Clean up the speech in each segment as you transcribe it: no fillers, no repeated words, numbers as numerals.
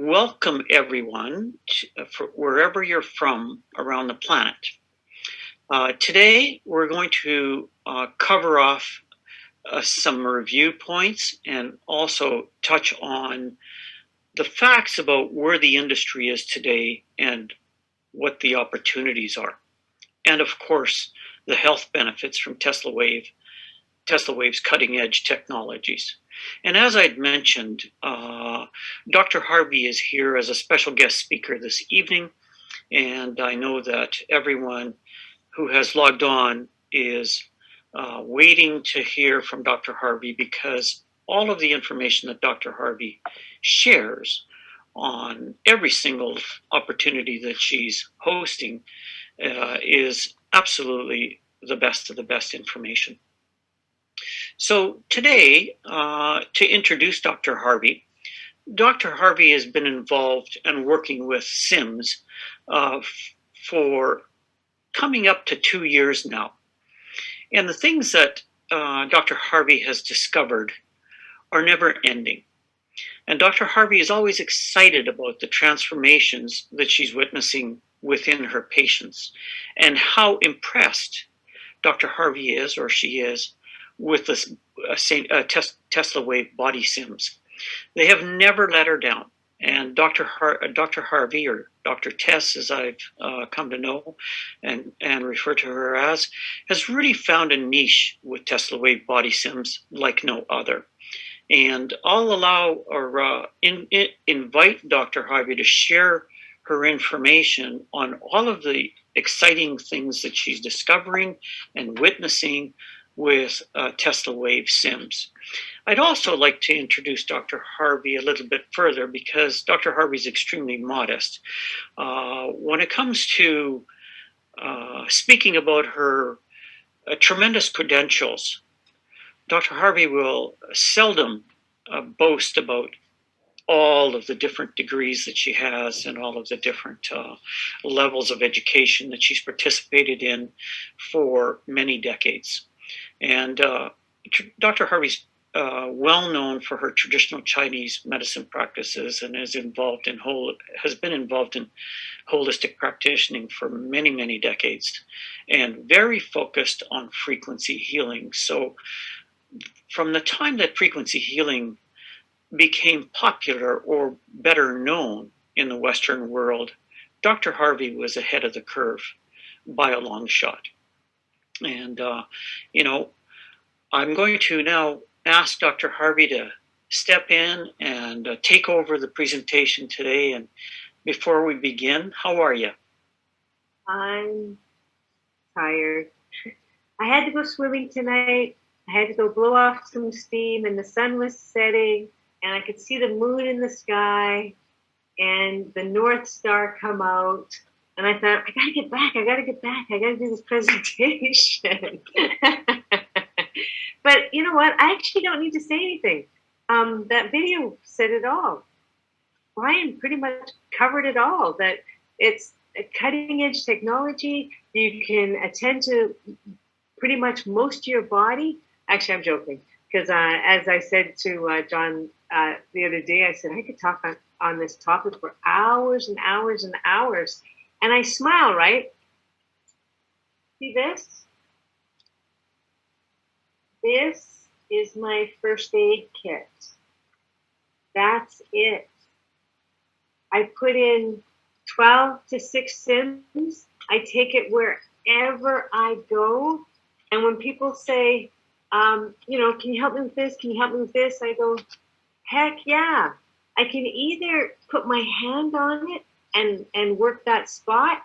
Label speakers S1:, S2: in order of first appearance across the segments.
S1: Welcome, everyone, for wherever you're from around the planet. Today, we're going to cover off some review points and also touch on the facts about where the industry is today and what the opportunities are. And of course, the health benefits from Teslawave's cutting edge technologies. And as I'd mentioned, Dr. Harvey is here as a special guest speaker this evening. And I know that everyone who has logged on is waiting to hear from Dr. Harvey, because all of the information that Dr. Harvey shares on every single opportunity that she's hosting is absolutely the best of the best information. So today, to introduce Dr. Harvey has been involved and working with SIMS for coming up to 2 years now. And the things that Dr. Harvey has discovered are never ending. And Dr. Harvey is always excited about the transformations that she's witnessing within her patients and how impressed Dr. Harvey is, or she is, with the Tesla Wave body sims. They have never let her down. And Dr. Harvey, or Dr. Tess, as I've come to know and refer to her as, has really found a niche with Tesla Wave body sims like no other. And I'll allow or invite Dr. Harvey to share her information on all of the exciting things that she's discovering and witnessing with Tesla Wave Sims. I'd also like to introduce Dr. Harvey a little bit further, because Dr. Harvey is extremely modest. When it comes to speaking about her tremendous credentials, Dr. Harvey will seldom boast about all of the different degrees that she has and all of the different levels of education that she's participated in for many decades. And Dr. Harvey's well known for her traditional Chinese medicine practices and has been involved in holistic practicing for many, many decades, and very focused on frequency healing. So from the time that frequency healing became popular, or better known in the Western world, Dr. Harvey was ahead of the curve by a long shot. And, I'm going to now ask Dr. Harvey to step in and take over the presentation today. And before we begin, how are you?
S2: I'm tired. I had to go swimming tonight. I had to go blow off some steam, and the sun was setting, and I could see the moon in the sky and the North Star come out. And I thought, I gotta get back. I gotta do this presentation. But you know what? I actually don't need to say anything. That video said it all. Brian pretty much covered it all. That it's a cutting edge technology. You can attend to pretty much most of your body. Actually, I'm joking, because as I said to John the other day, I said I could talk on this topic for hours and hours and hours. And I smile, right? See this? This is my first aid kit. That's it. I put in 12 to 6 sims. I take it wherever I go. And when people say, can you help me with this? Can you help me with this? I go, heck yeah. I can either put my hand on it and work that spot,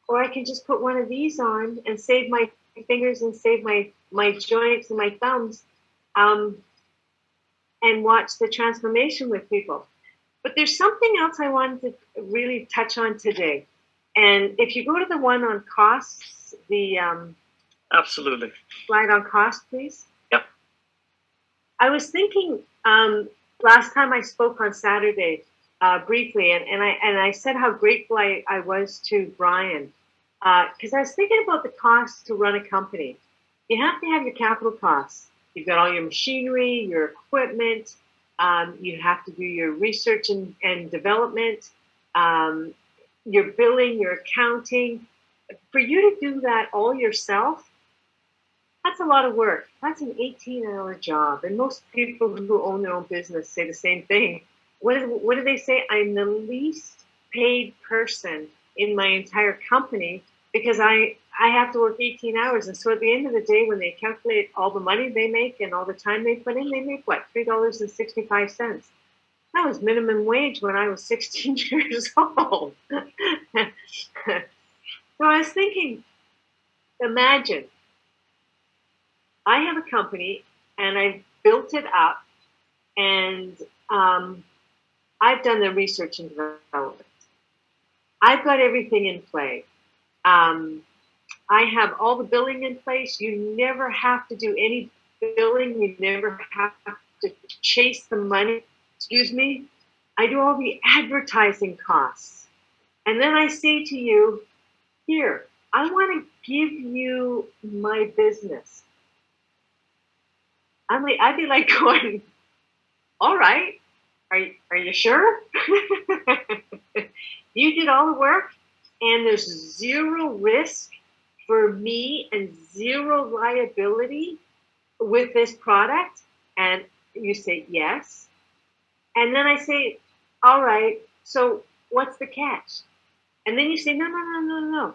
S2: or I can just put one of these on and save my fingers and save my joints and my thumbs, and watch the transformation with people. But there's something else I wanted to really touch on today. And if you go to the one on costs, the
S1: absolutely
S2: slide on cost, please.
S1: Yep.
S2: I was thinking last time I spoke on Saturday briefly, and I said how grateful I was to Brian, because I was thinking about the cost to run a company. You have to have your capital costs. You've got all your machinery, your equipment, You have to do your research and development, your billing, your accounting. For you to do that all yourself, that's a lot of work. That's an 18-hour job. And most people who own their own business say the same thing. What do they say? I'm the least paid person in my entire company because I have to work 18 hours. And so at the end of the day, when they calculate all the money they make and all the time they put in, they make what? $3.65. That was minimum wage when I was 16 years old. So I was thinking, imagine I have a company and I've built it up and I've done the research and development. I've got everything in play. I have all the billing in place. You never have to do any billing. You never have to chase the money. Excuse me. I do all the advertising costs. And then I say to you, here, I want to give you my business. I'd be like going, all right, are you sure? You did all the work and there's zero risk for me and zero liability with this product? And you say yes. And then I say, all right, so what's the catch? And then you say, no.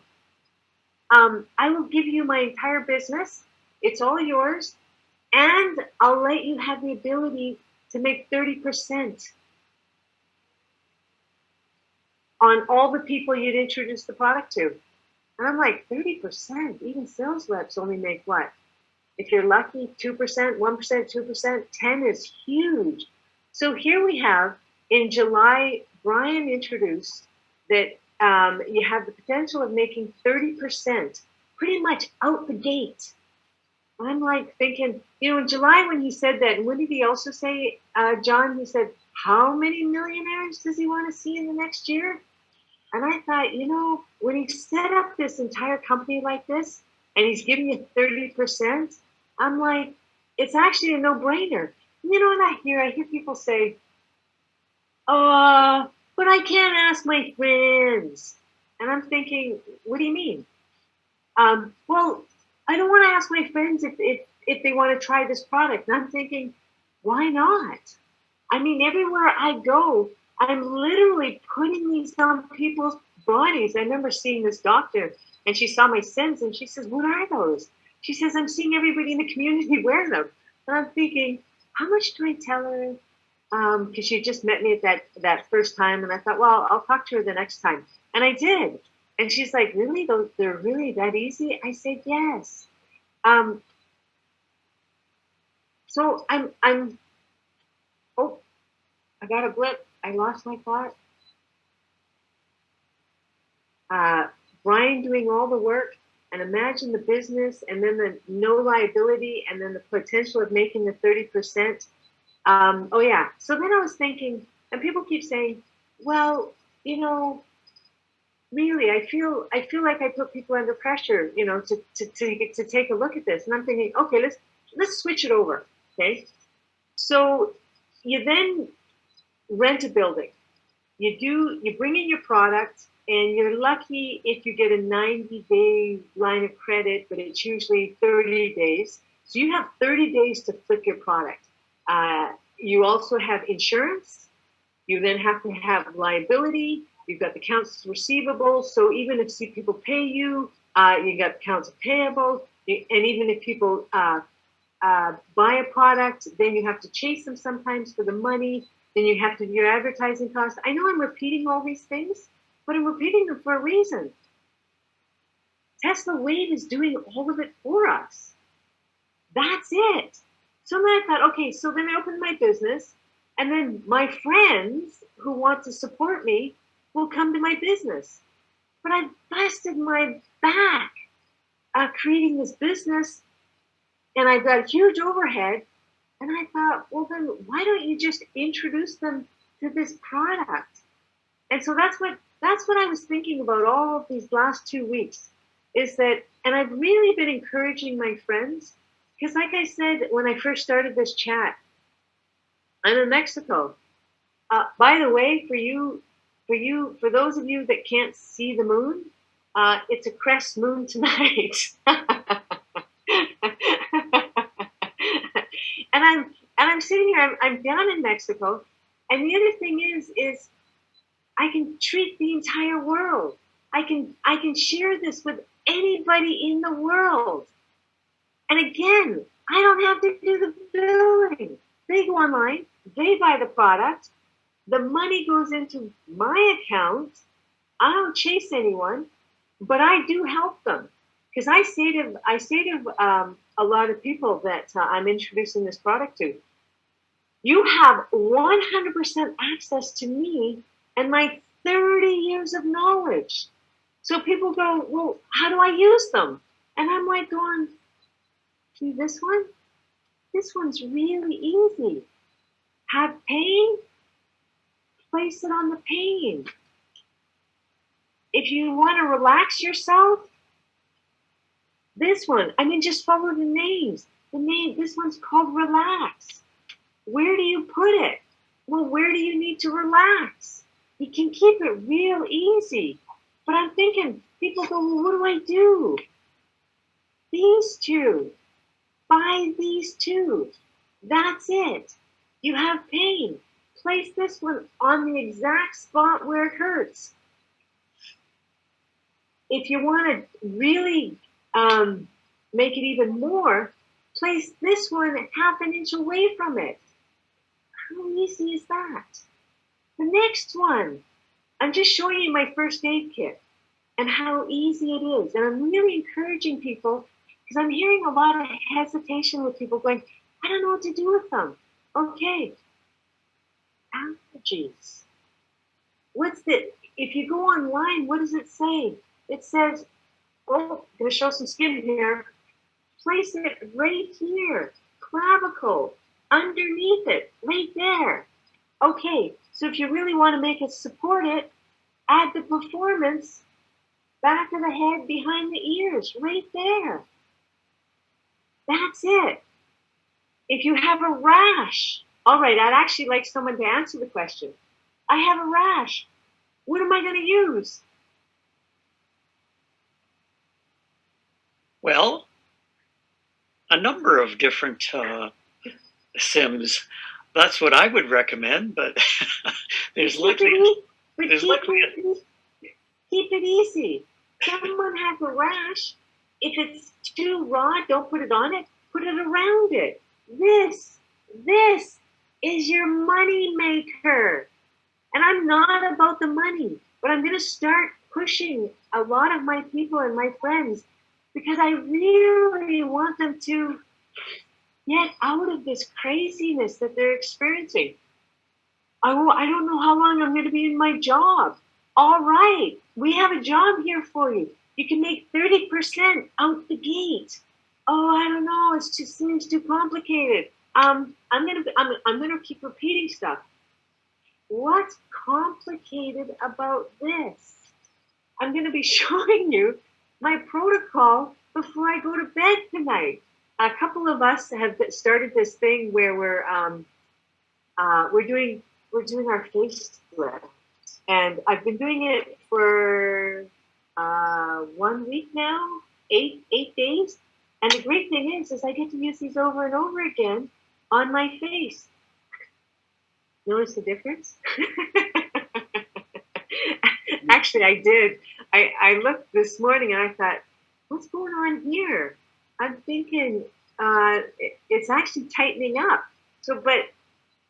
S2: I will give you my entire business. It's all yours. And I'll let you have the ability to make 30% on all the people you'd introduce the product to. And I'm like, 30%? Even sales reps only make what? If you're lucky, 2%, 1%, 2%, 10 is huge. So here we have, in July, Brian introduced that you have the potential of making 30% pretty much out the gate. I'm like thinking, in July when he said that, and what did he also say, John? He said, how many millionaires does he want to see in the next year? And I thought, when he set up this entire company like this, and he's giving you 30%, I'm like, it's actually a no-brainer. And what I hear people say, but I can't ask my friends. And I'm thinking, what do you mean? Well, I don't want to ask my friends if they want to try this product. And I'm thinking, why not? I mean, everywhere I go, I'm literally putting these on people's bodies. I remember seeing this doctor, and she saw my sins, and she says, what are those? She says, I'm seeing everybody in the community wear them. And I'm thinking, how much do I tell her? Because she just met me at that first time, and I thought, well, I'll talk to her the next time. And I did. And she's like, really? They're really that easy? I said, yes. So oh, I got a blip. I lost my thought. Brian doing all the work, and imagine the business, and then the no liability, and then the potential of making the 30%. Oh yeah. So then I was thinking, and people keep saying, well, really, I feel like I put people under pressure, to take a look at this. And I'm thinking, okay, let's switch it over. Okay. So you then rent a building. You bring in your product, and you're lucky if you get a 90-day line of credit, but it's usually 30 days. So you have 30 days to flip your product. You also have insurance. You then have to have liability. You've got the accounts receivable. So even if people pay you, you got accounts payable. And even if people buy a product, then you have to chase them sometimes for the money. Then you have to do your advertising costs. I know I'm repeating all these things, but I'm repeating them for a reason. Tesla Wave is doing all of it for us. That's it. So then I thought, okay, so then I opened my business, and then my friends who want to support me will come to my business. But I busted my back creating this business, and I've got huge overhead. And I thought, well, then why don't you just introduce them to this product? And so that's what I was thinking about all of these last 2 weeks, is that, and I've really been encouraging my friends, because like I said when I first started this chat, I'm in Mexico. By the way, for those of you that can't see the moon, it's a crest moon tonight. and I'm sitting here. I'm down in Mexico, and the other thing is I can treat the entire world. I can share this with anybody in the world. And again, I don't have to do the billing. They go online, they buy the product, the money goes into my account. I don't chase anyone, but I do help them because I say to a lot of people that I'm introducing this product to, you have 100% access to me and my 30 years of knowledge. So people go, well, how do I use them? And I'm like going, see this one? This one's really easy. Have pain? Place it on the pain. If you want to relax yourself, this one, just follow the names. This one's called Relax. Where do you put it? Well, where do you need to relax? You can keep it real easy. But I'm thinking, people go, well, what do I do? These two. Buy these two. That's it. You have pain. Place this one on the exact spot where it hurts. If you want to really make it even more, place this one half an inch away from it. How easy is that? The next one, I'm just showing you my first aid kit and how easy it is. And I'm really encouraging people because I'm hearing a lot of hesitation with people going, I don't know what to do with them. Okay. Allergies. If you go online, what does it say? It says, oh, I'm going to show some skin here. Place it right here, clavicle, underneath it, right there. Okay, so if you really want to make it support it, add the performance, back of the head, behind the ears, right there. That's it. If you have a rash, all right, I'd actually like someone to answer the question. I have a rash. What am I going to use?
S1: Well, a number of different Sims. That's what I would recommend, but there's likely.
S2: Keep it easy. Someone has a rash. If it's too raw, don't put it on it. Put it around it. This is your money maker. And I'm not about the money, but I'm going to start pushing a lot of my people and my friends because I really want them to get out of this craziness that they're experiencing. I don't know how long I'm going to be in my job. All right, we have a job here for you. You can make 30% out the gate. Oh, I don't know. It just seems too complicated. I'm gonna keep repeating stuff. What's complicated about this? I'm gonna be showing you my protocol before I go to bed tonight. A couple of us have started this thing where we're doing our face split, and I've been doing it for 1 week now, eight days. And the great thing is I get to use these over and over again on my face. Notice the difference? Actually, I did. I looked this morning and I thought, what's going on here? I'm thinking it's actually tightening up. So, but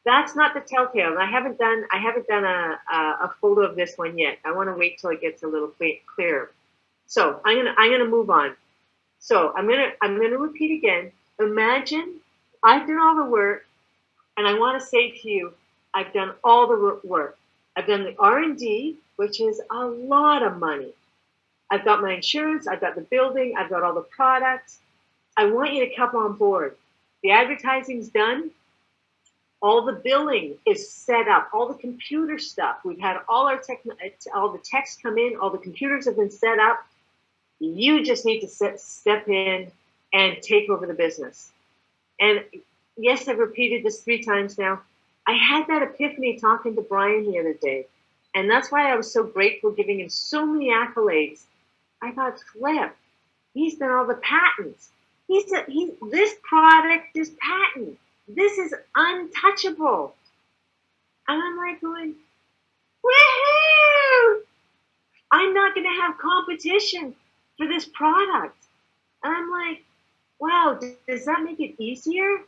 S2: that's not the telltale. I haven't done a photo of this one yet. I want to wait till it gets a little clearer. So I'm gonna move on. So I'm gonna repeat again. Imagine I've done all the work, and I want to say to you, I've done all the work. I've done the R&D, which is a lot of money. I've got my insurance. I've got the building. I've got all the products. I want you to come on board. The advertising's done. All the billing is set up. All the computer stuff. We've had all the techs come in. All the computers have been set up. You just need to step in and take over the business. And yes, I've repeated this 3 times now. I had that epiphany talking to Brian the other day. And that's why I was so grateful, giving him so many accolades. I thought, flip, he's done all the patents. This product is patent. This is untouchable. And I'm like going, woohoo! I'm not going to have competition for this product. And I'm like, wow, does that make it easier?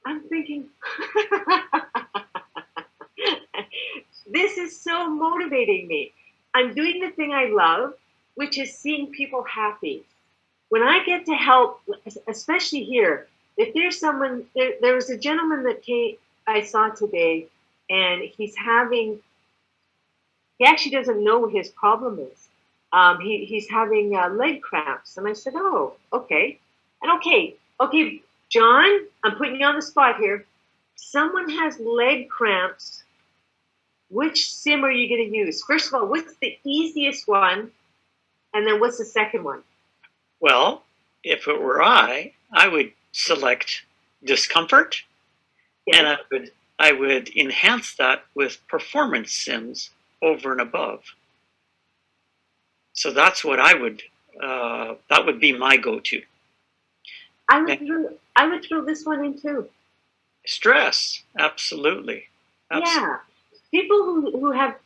S2: I'm thinking, this is so motivating me. I'm doing the thing I love, which is seeing people happy. When I get to help, especially here, if there's someone, there was a gentleman that I saw today, and he actually doesn't know what his problem is. He's having leg cramps. And I said, oh, okay. And okay, John, I'm putting you on the spot here. Someone has leg cramps. Which sim are you going to use? First of all, what's the easiest one? And then what's the second one?
S1: Well, if it were I would select discomfort, and I would enhance that with performance sims over and above. So that's what that would be my go-to.
S2: I would throw this one in too.
S1: Stress, absolutely.
S2: Yeah, people who have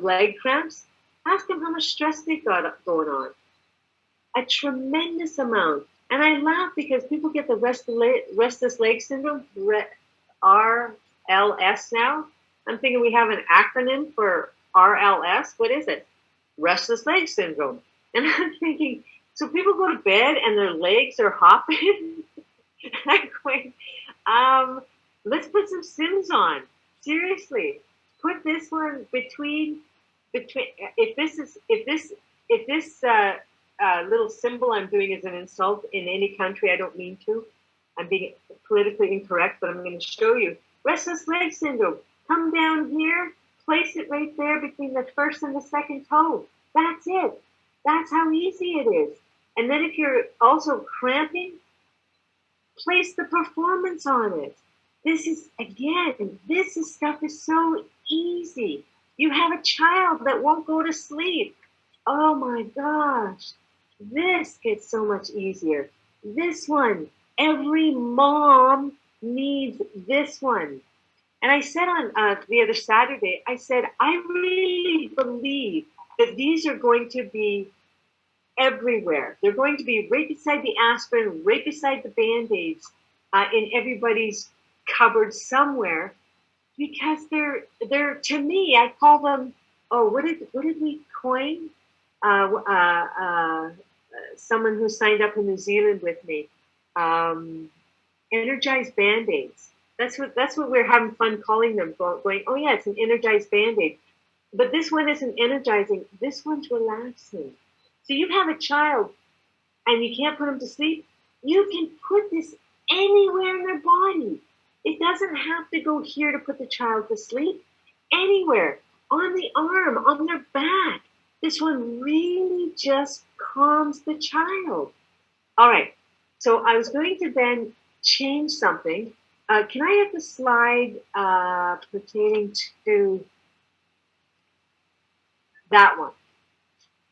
S2: leg cramps, ask them how much stress they've got going on. A tremendous amount. And I laugh because people get the restless leg syndrome, RLS now. I'm thinking we have an acronym for RLS. What is it? Restless leg syndrome. And I'm thinking, so people go to bed and their legs are hopping. I'm going, let's put some Sims on. Seriously, put this one between. If this little symbol I'm doing is an insult in any country, I don't mean to. I'm being politically incorrect, but I'm going to show you. Restless leg syndrome. Come down here, place it right there between the first and the second toe. That's it. That's how easy it is. And then if you're also cramping, place the performance on it. This stuff is so easy. You have a child that won't go to sleep. Oh my gosh. This gets so much easier. This one, every mom needs this one. And I said on the other Saturday, I said, I really believe that these are going to be everywhere. They're going to be right beside the aspirin, right beside the Band-Aids, in everybody's cupboard somewhere, because they're to me, I call them, what did we coin? Someone who signed up in New Zealand with me, energized Band-Aids. That's what we're having fun calling them, going, oh yeah, it's an energized Band-Aid. But this one isn't energizing, this one's relaxing. So you have a child and you can't put them to sleep, you can put this anywhere in their body. It doesn't have to go here to put the child to sleep. Anywhere, on the arm, on their back. This one really just calms the child. All right, so I was going to then change something. Can I have the slide pertaining to that one?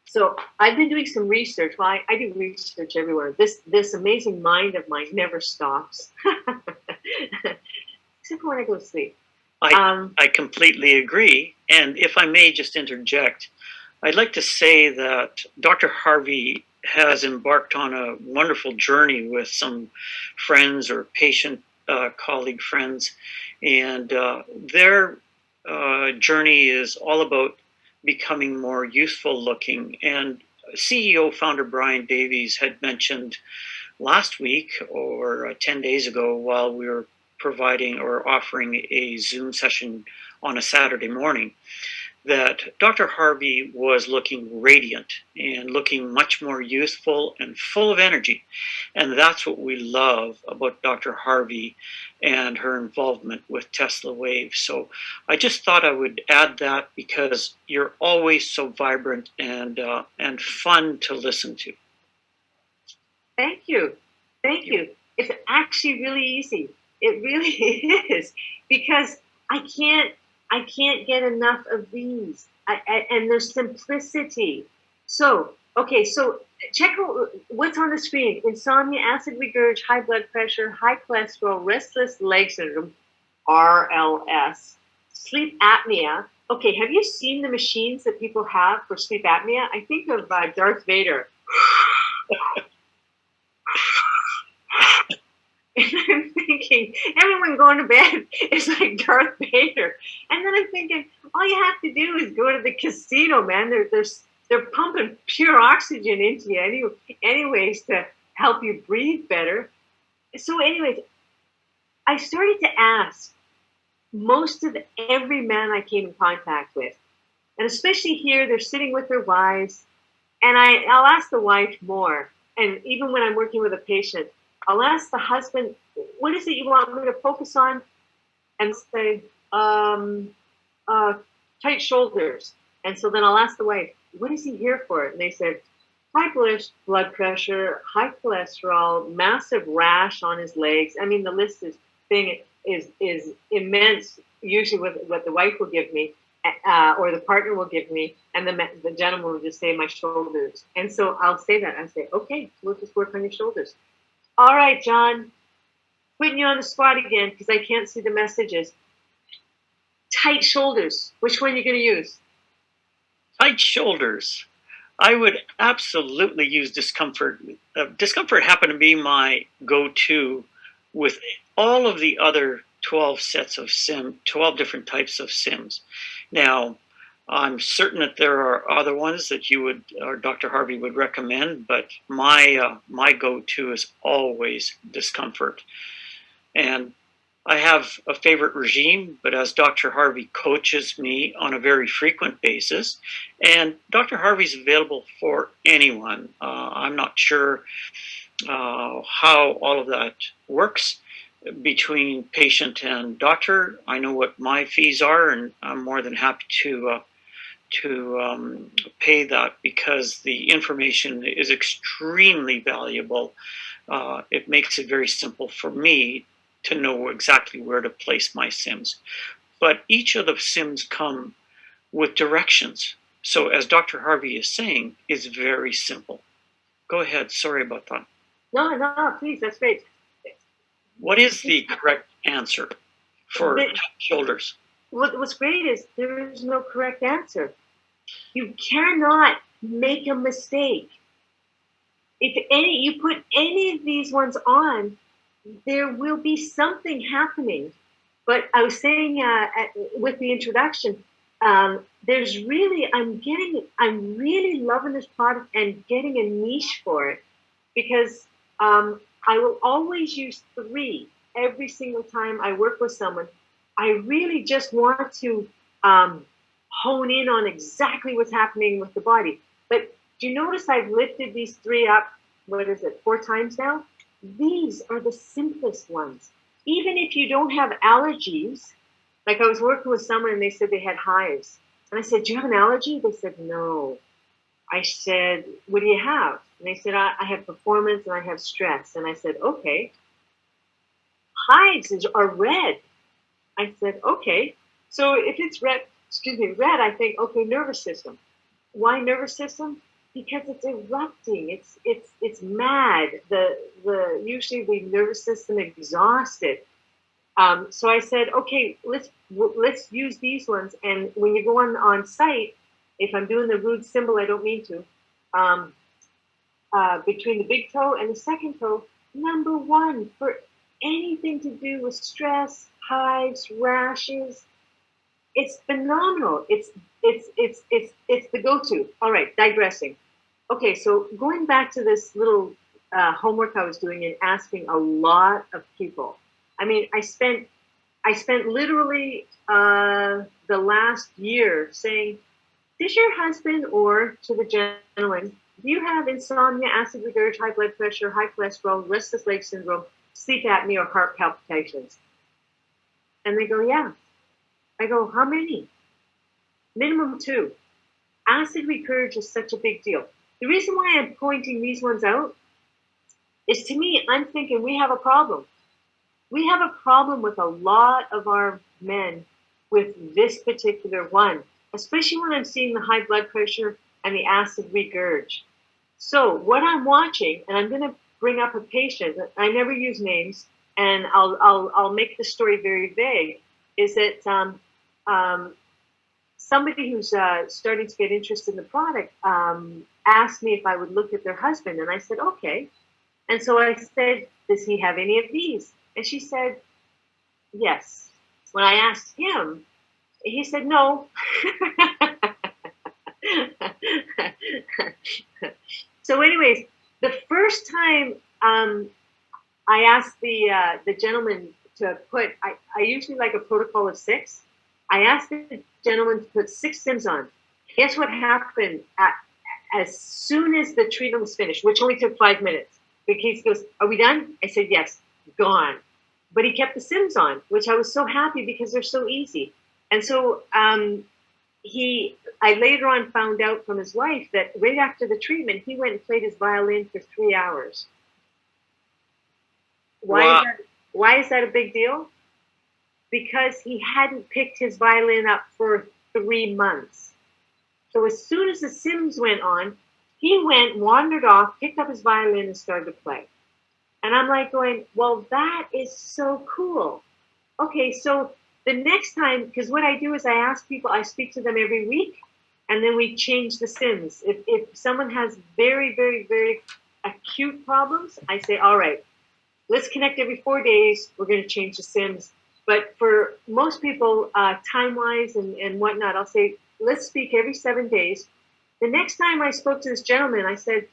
S2: So I've been doing some research. Well, I do research everywhere. This amazing mind of mine never stops, except for when I go to sleep.
S1: I completely agree. And if I may just interject, I'd like to say that Dr. Harvey has embarked on a wonderful journey with some friends or patient colleague friends, and their journey is all about becoming more youthful looking. And CEO founder Brian Davies had mentioned last week or 10 days ago, while we were providing or offering a Zoom session on a Saturday morning, that Dr. Harvey was looking radiant and looking much more youthful and full of energy. And that's what we love about Dr. Harvey and her involvement with Tesla Wave. So I just thought I would add that because you're always so vibrant and fun to listen to.
S2: Thank you. Thank you. It's actually really easy. It really is, because I can't get enough of these. And their simplicity. So, okay, so check out what's on the screen: insomnia, acid regurg, high blood pressure, high cholesterol, restless leg syndrome, RLS, sleep apnea. Okay, have you seen the machines that people have for sleep apnea? I think of Darth Vader. And I'm thinking, everyone going to bed is like Darth Vader. And then I'm thinking, all you have to do is go to the casino, man. They're pumping pure oxygen into you anyways to help you breathe better. So anyways, I started to ask most of every man I came in contact with, and especially here, they're sitting with their wives, and I'll ask the wife more. And even when I'm working with a patient, I'll ask the husband, what is it you want me to focus on? And say, tight shoulders. And so then I'll ask the wife, what is he here for? And they said, high blood pressure, high cholesterol, massive rash on his legs. I mean, the list is immense, usually with what the wife will give me. Or the partner will give me, and the gentleman will just say my shoulders. And so I'll say that. I say, okay, we'll just work on your shoulders. All right, John, putting you on the spot again because I can't see the messages. Tight shoulders. Which one are you going to use?
S1: Tight shoulders. I would absolutely use discomfort. Discomfort happened to be my go-to with all of the other 12 different types of SIMs. Now, I'm certain that there are other ones that you would, or Dr. Harvey would recommend, but my go-to is always discomfort. And I have a favorite regime, but as Dr. Harvey coaches me on a very frequent basis, and Dr. Harvey's available for anyone. I'm not sure how all of that works between patient and doctor. I know what my fees are, and I'm more than happy to pay that because the information is extremely valuable. It makes it very simple for me to know exactly where to place my SIMs. But each of the SIMs come with directions. So as Dr. Harvey is saying, it's very simple. Go ahead. Sorry about that.
S2: No, please, that's great.
S1: What is the correct answer for shoulders?
S2: What's great is there is no correct answer. You cannot make a mistake. If you put any of these ones on, there will be something happening. But I was saying with the introduction, there's really I'm really loving this product and getting a niche for it because I will always use 3 every single time I work with someone. I really just want to hone in on exactly what's happening with the body. But do you notice I've lifted these 3 up, 4 times now? These are the simplest ones. Even if you don't have allergies, like I was working with someone and they said they had hives. And I said, do you have an allergy? They said, no. I said, what do you have? And they said, I have performance and I have stress. And I said, okay. Hives are red. I said, okay. So if it's red, I think, okay, nervous system. Why nervous system? Because it's erupting. It's mad. Usually the nervous system exhausted. So I said, okay, let's use these ones. And when you go on site, if I'm doing the rude symbol, I don't mean to. Between the big toe and the second toe, number 1 for anything to do with stress, hives, rashes. It's phenomenal. It's the go-to. All right, digressing. Okay, so going back to this little homework I was doing and asking a lot of people. I mean, I spent literally the last year saying, does your husband, or to the gentleman, do you have insomnia, acid regurg, high blood pressure, high cholesterol, restless leg syndrome, sleep apnea, or heart palpitations? And they go, yeah. I go, how many? Minimum 2. Acid regurg is such a big deal. The reason why I'm pointing these ones out is, to me, I'm thinking we have a problem. We have a problem with a lot of our men with this particular one, especially when I'm seeing the high blood pressure and the acid regurg. So what I'm watching, and I'm going to bring up a patient. I never use names, and I'll make the story very vague. Is that somebody who's starting to get interested in the product asked me if I would look at their husband, and I said okay. And so I said, does he have any of these? And she said, yes. When I asked him, he said no. So, anyways, the first time I asked the gentleman to put, I usually like a protocol of 6. I asked the gentleman to put 6 Sims on. Guess what happened as soon as the treatment was finished, which only took 5 minutes. The case goes, are we done? I said, yes, gone. But he kept the Sims on, which I was so happy because they're so easy. And so I later on found out from his wife that right after the treatment, he went and played his violin for 3 hours.
S1: Wow.
S2: Why is that a big deal? Because he hadn't picked his violin up for 3 months. So as soon as the Sims went on, he went, wandered off, picked up his violin and started to play. And I'm like going, well, that is so cool. Okay, so the next time, because what I do is I ask people, I speak to them every week, and then we change the Sims. If someone has very, very, very acute problems, I say, all right, let's connect every 4 days. We're going to change the Sims. But for most people, time-wise and whatnot, I'll say, let's speak every 7 days. The next time I spoke to this gentleman, I said,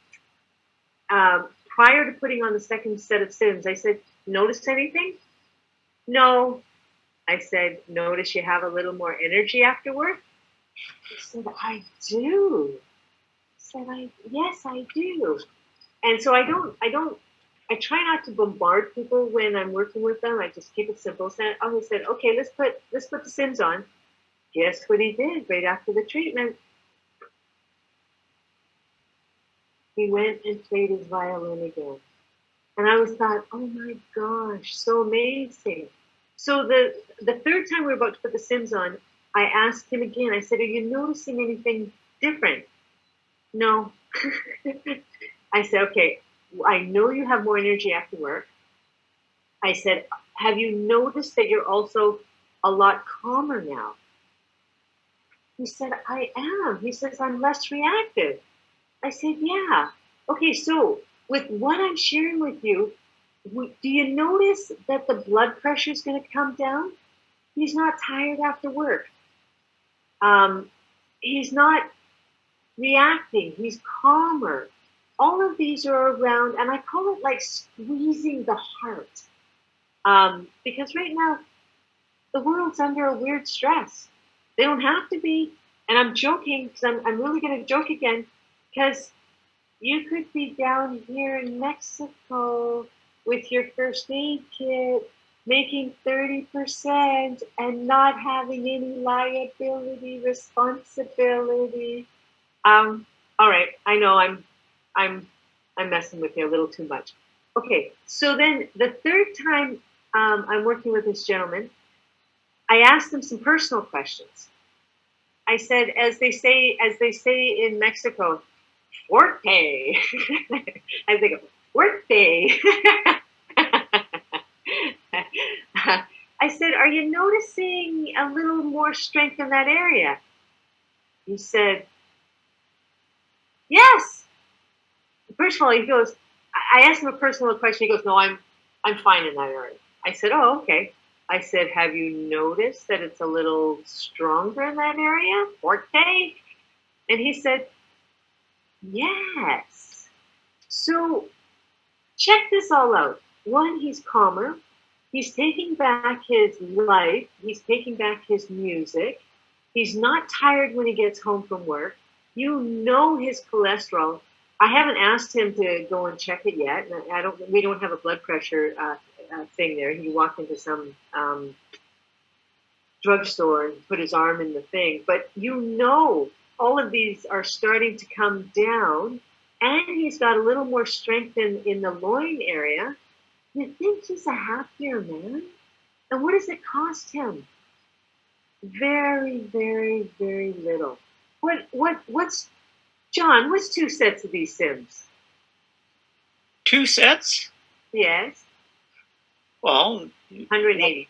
S2: prior to putting on the second set of Sims, I said, notice anything? No. I said, notice you have a little more energy after work? He said, I do. I said, yes, I do. And so I try not to bombard people when I'm working with them. I just keep it simple. So I said, okay, let's put the Sims on. Guess what he did right after the treatment? He went and played his violin again. And I was thought, oh my gosh, so amazing. So the third time we were about to put the Sims on, I asked him again. I said, are you noticing anything different? No. I said, okay, I know you have more energy after work. I said, have you noticed that you're also a lot calmer now? He said, I am. He says, I'm less reactive. I said, yeah. Okay, so with what I'm sharing with you, do you notice that the blood pressure is going to come down? He's not tired after work. He's not reacting. He's calmer. All of these are around, and I call it like squeezing the heart. Because right now, the world's under a weird stress. They don't have to be. And I'm joking because I'm really going to joke again because you could be down here in Mexico with your first aid kit making 30% and not having any liability, responsibility. All right, I know I'm messing with you a little too much. Okay, so then the third time I'm working with this gentleman, I asked him some personal questions. I said, as they say in Mexico, fuerte. As they go, fuerte. I said, are you noticing a little more strength in that area? He said, yes. First of all, he goes, I asked him a personal question. He goes, no, I'm fine in that area. I said, oh, okay. I said, have you noticed that it's a little stronger in that area? Forte? And he said, yes. So check this all out. One, he's calmer. He's taking back his life. He's taking back his music. He's not tired when he gets home from work. You know his cholesterol. I haven't asked him to go and check it yet. We don't have a blood pressure thing there. He walked into some drugstore and put his arm in the thing. But you know all of these are starting to come down. And he's got a little more strength in the loin area. You think he's a happier man? And what does it cost him? Very, very, very little. What's John? What's 2 sets of these Sims?
S1: 2 sets?
S2: Yes,
S1: Well,
S2: 180.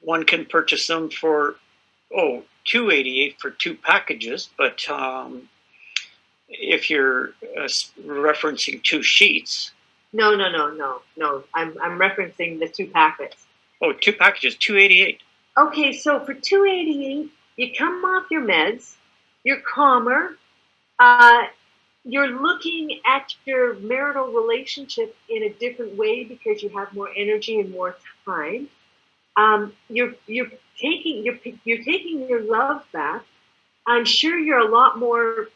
S1: one can purchase them for $288 for 2 packages, but if you're referencing 2 sheets.
S2: No. I'm referencing the 2 packets.
S1: Oh, 2 packages, $288.
S2: Okay, so for 288, you come off your meds, you're calmer, you're looking at your marital relationship in a different way because you have more energy and more time. You're taking your love back. I'm sure you're a lot more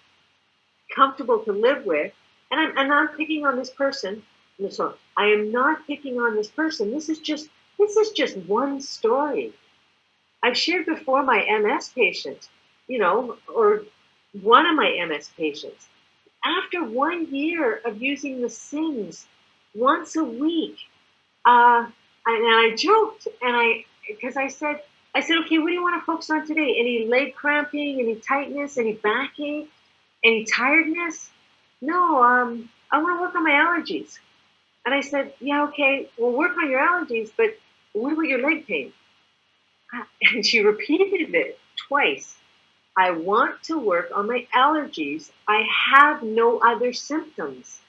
S2: comfortable to live with. And I'm picking on this person. So I am not picking on this person. This is just one story. I've shared before my MS patient, or one of my MS patients. After 1 year of using the Sims once a week, and I joked, because I said, okay, what do you want to focus on today? Any leg cramping, any tightness, any backache, any tiredness? No, I want to work on my allergies. And I said, yeah, okay, we'll work on your allergies, but what about your leg pain? And she repeated it twice. I want to work on my allergies. I have no other symptoms.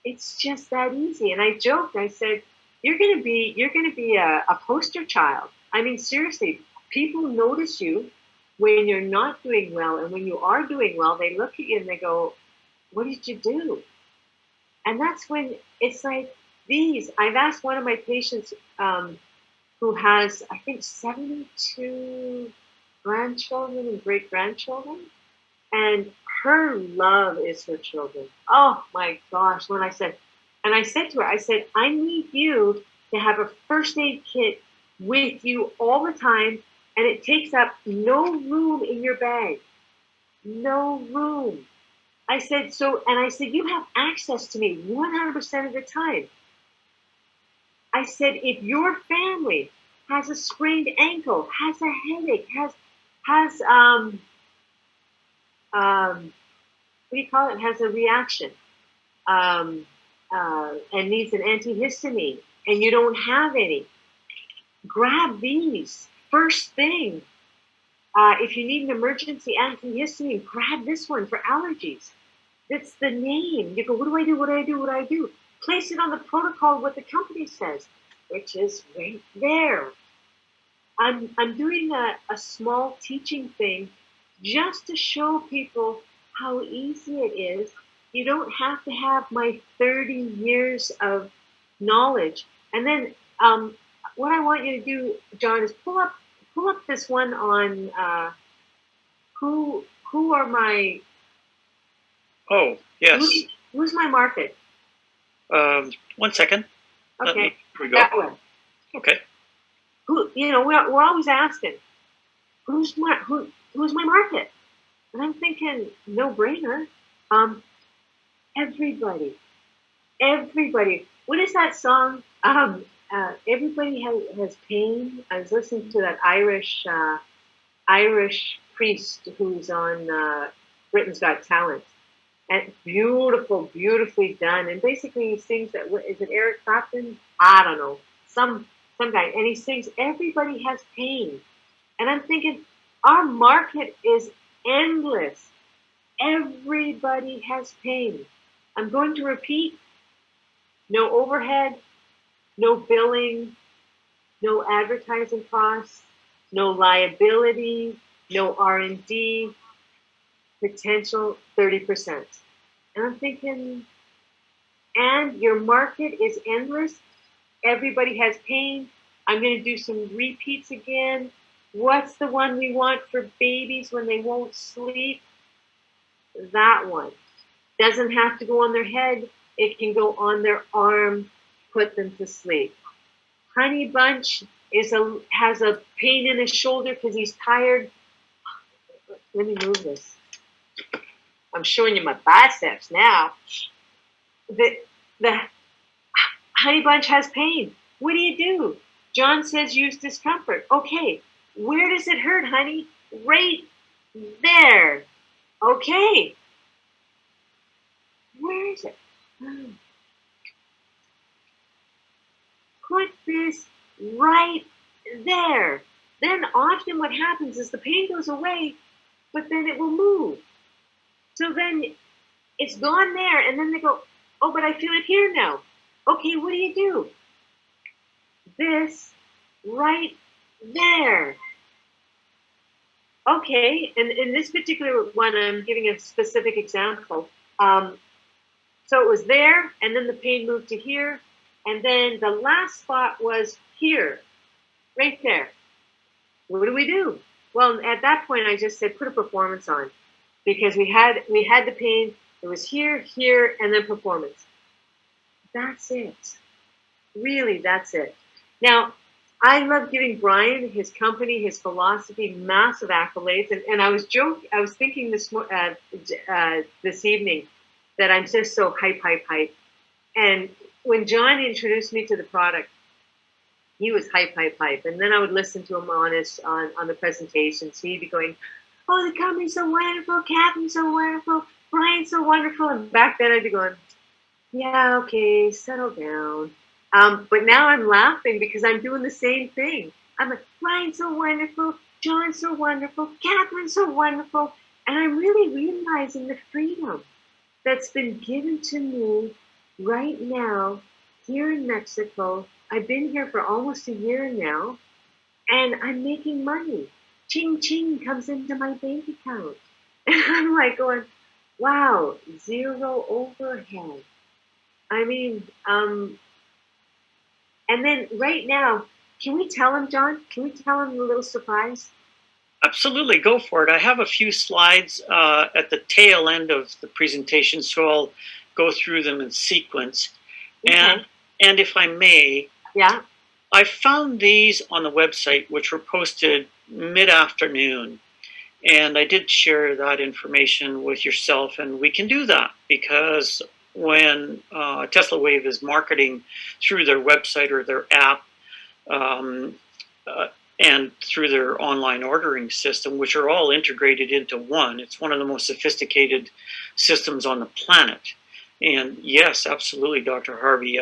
S2: It's just that easy. And I joked. I said, "You're gonna be a poster child." I mean, seriously, people notice you when you're not doing well, and when you are doing well, they look at you and they go, "What did you do?" And that's when it's like these. I've asked one of my patients, who has, I think, 72 grandchildren and great grandchildren. And her love is her children. Oh my gosh. And I said to her, I said, I need you to have a first aid kit with you all the time. And it takes up no room in your bag. No room. I said, you have access to me 100% of the time. I said, if your family has a sprained ankle, has a headache, has what do you call it? Has a reaction, and needs an antihistamine, and you don't have any, grab these first thing. If you need an emergency antihistamine, grab this one for allergies. That's the name. You go, what do I do? What do I do? What do I do? Place it on the protocol, what the company says, which is right there. I'm doing a small teaching thing just to show people how easy it is. You don't have to have my 30 years of knowledge. And then what I want you to do, John, is pull up this one on who are my
S1: Oh, yes.
S2: who's my market.
S1: 1 second.
S2: Okay,
S1: Here we go.
S2: that one.
S1: Okay.
S2: We're always asking, who's my market? And I'm thinking, no brainer. Everybody. What is that song? Everybody has pain. I was listening to that Irish priest who's on Britain's Got Talent, and beautifully done. And basically, he sings that. Is it Eric Clapton? I don't know. Some guy, and he sings, "Everybody has pain," and I'm thinking, our market is endless. Everybody has pain. I'm going to repeat: no overhead, no billing, no advertising costs, no liability, no R&D, potential 30%. And I'm thinking, and your market is endless. Everybody has pain. I'm going to do some repeats again. What's the one we want for babies when they won't sleep? That one. Doesn't have to go on their head. It can go on their arm, put them to sleep. Honey Bunch has a pain in his shoulder because he's tired. Let me move this. I'm showing you my biceps now. Honey Bunch has pain. What do you do? John says use discomfort. Okay, where does it hurt, honey? Right there. Okay, where is it? Put this right there. Then often what happens is the pain goes away, but then it will move. So then it's gone there, and then they go, oh, but I feel it here now. Okay, what do? This right there. Okay, and in this particular one, I'm giving a specific example. So it was there, and then the pain moved to here, and then the last spot was here, right there. What do? Well, at that point, I just said put a performance on, because we had the pain. It was here, here, and then performance. That's it. Really, that's it. Now, I love giving Brian, his company, his philosophy, massive accolades. And I was thinking this evening that I'm just so hype. And when John introduced me to the product, he was hype. And then I would listen to him on the presentations. He'd be going, oh, the company's so wonderful, Catherine's so wonderful, Brian's so wonderful. And back then I'd be going, yeah, okay, settle down. But now I'm laughing because I'm doing the same thing. I'm like, Brian's so wonderful, John's so wonderful, Catherine's so wonderful. And I'm really realizing the freedom that's been given to me right now here in Mexico. I've been here for almost a year now, and I'm making money. Ching ching comes into my bank account. And I'm like going, wow, zero overhead. I mean, and then right now, can we tell him, John? Can we tell him a little surprise?
S1: Absolutely, go for it. I have a few slides at the tail end of the presentation, so I'll go through them in sequence.
S2: Okay.
S1: And if I may,
S2: yeah,
S1: I found these on the website, which were posted mid-afternoon. And I did share that information with yourself, and we can do that because when Tesla Wave is marketing through their website or their app and through their online ordering system, which are all integrated into one, it's one of the most sophisticated systems on the planet. And yes, absolutely, Dr. Harvey,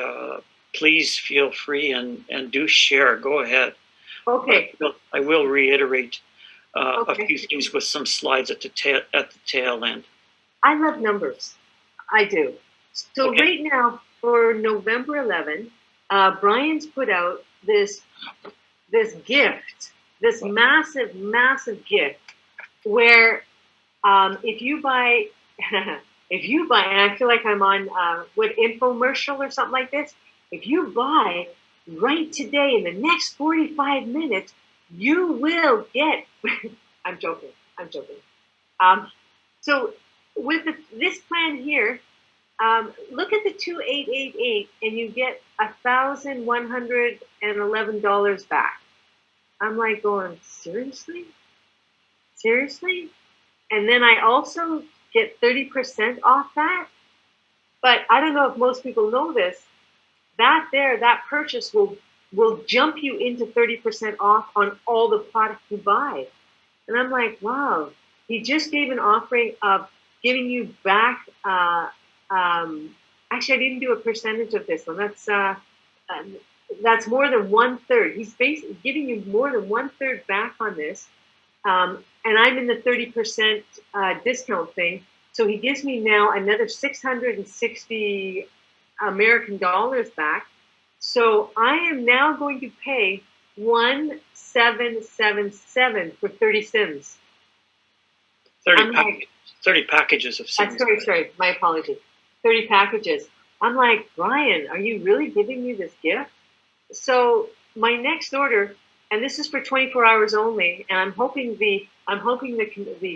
S1: please feel free and do share. Go ahead.
S2: Okay.
S1: I will reiterate a few things with some slides at the tail end.
S2: I love numbers. I do. So right now, for November 11, Brian's put out this gift, this massive gift, where if you buy, and I feel like I'm on what infomercial or something like this. If you buy right today in the next 45 minutes, you will get. I'm joking. So with this plan here, look at the 2888, and you get $1,111 back. I'm like going, seriously? And then I also get 30% off that. But I don't know if most people know this. That purchase will jump you into 30% off on all the product you buy. And I'm like, wow, he just gave an offering of giving you back. Actually, I didn't do a percentage of this one. That's more than 1/3. He's basically giving you more than 1/3 back on this. And I'm in the 30% discount thing. So he gives me now another 660 American dollars back. So I am now going to pay 1,777 for 30 Sims.
S1: 30 packages of Sims.
S2: Sorry, my apologies. 30 packages. I'm like, Brian, are you really giving me this gift? So my next order, and this is for 24 hours only, and I'm hoping the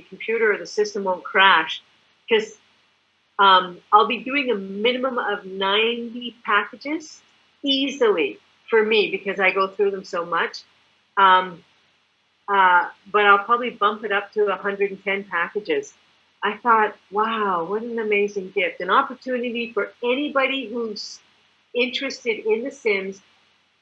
S2: computer or the system won't crash, because I'll be doing a minimum of 90 packages easily for me because I go through them so much. But I'll probably bump it up to 110 packages. I thought, wow, what an amazing gift. An opportunity for anybody who's interested in the Sims,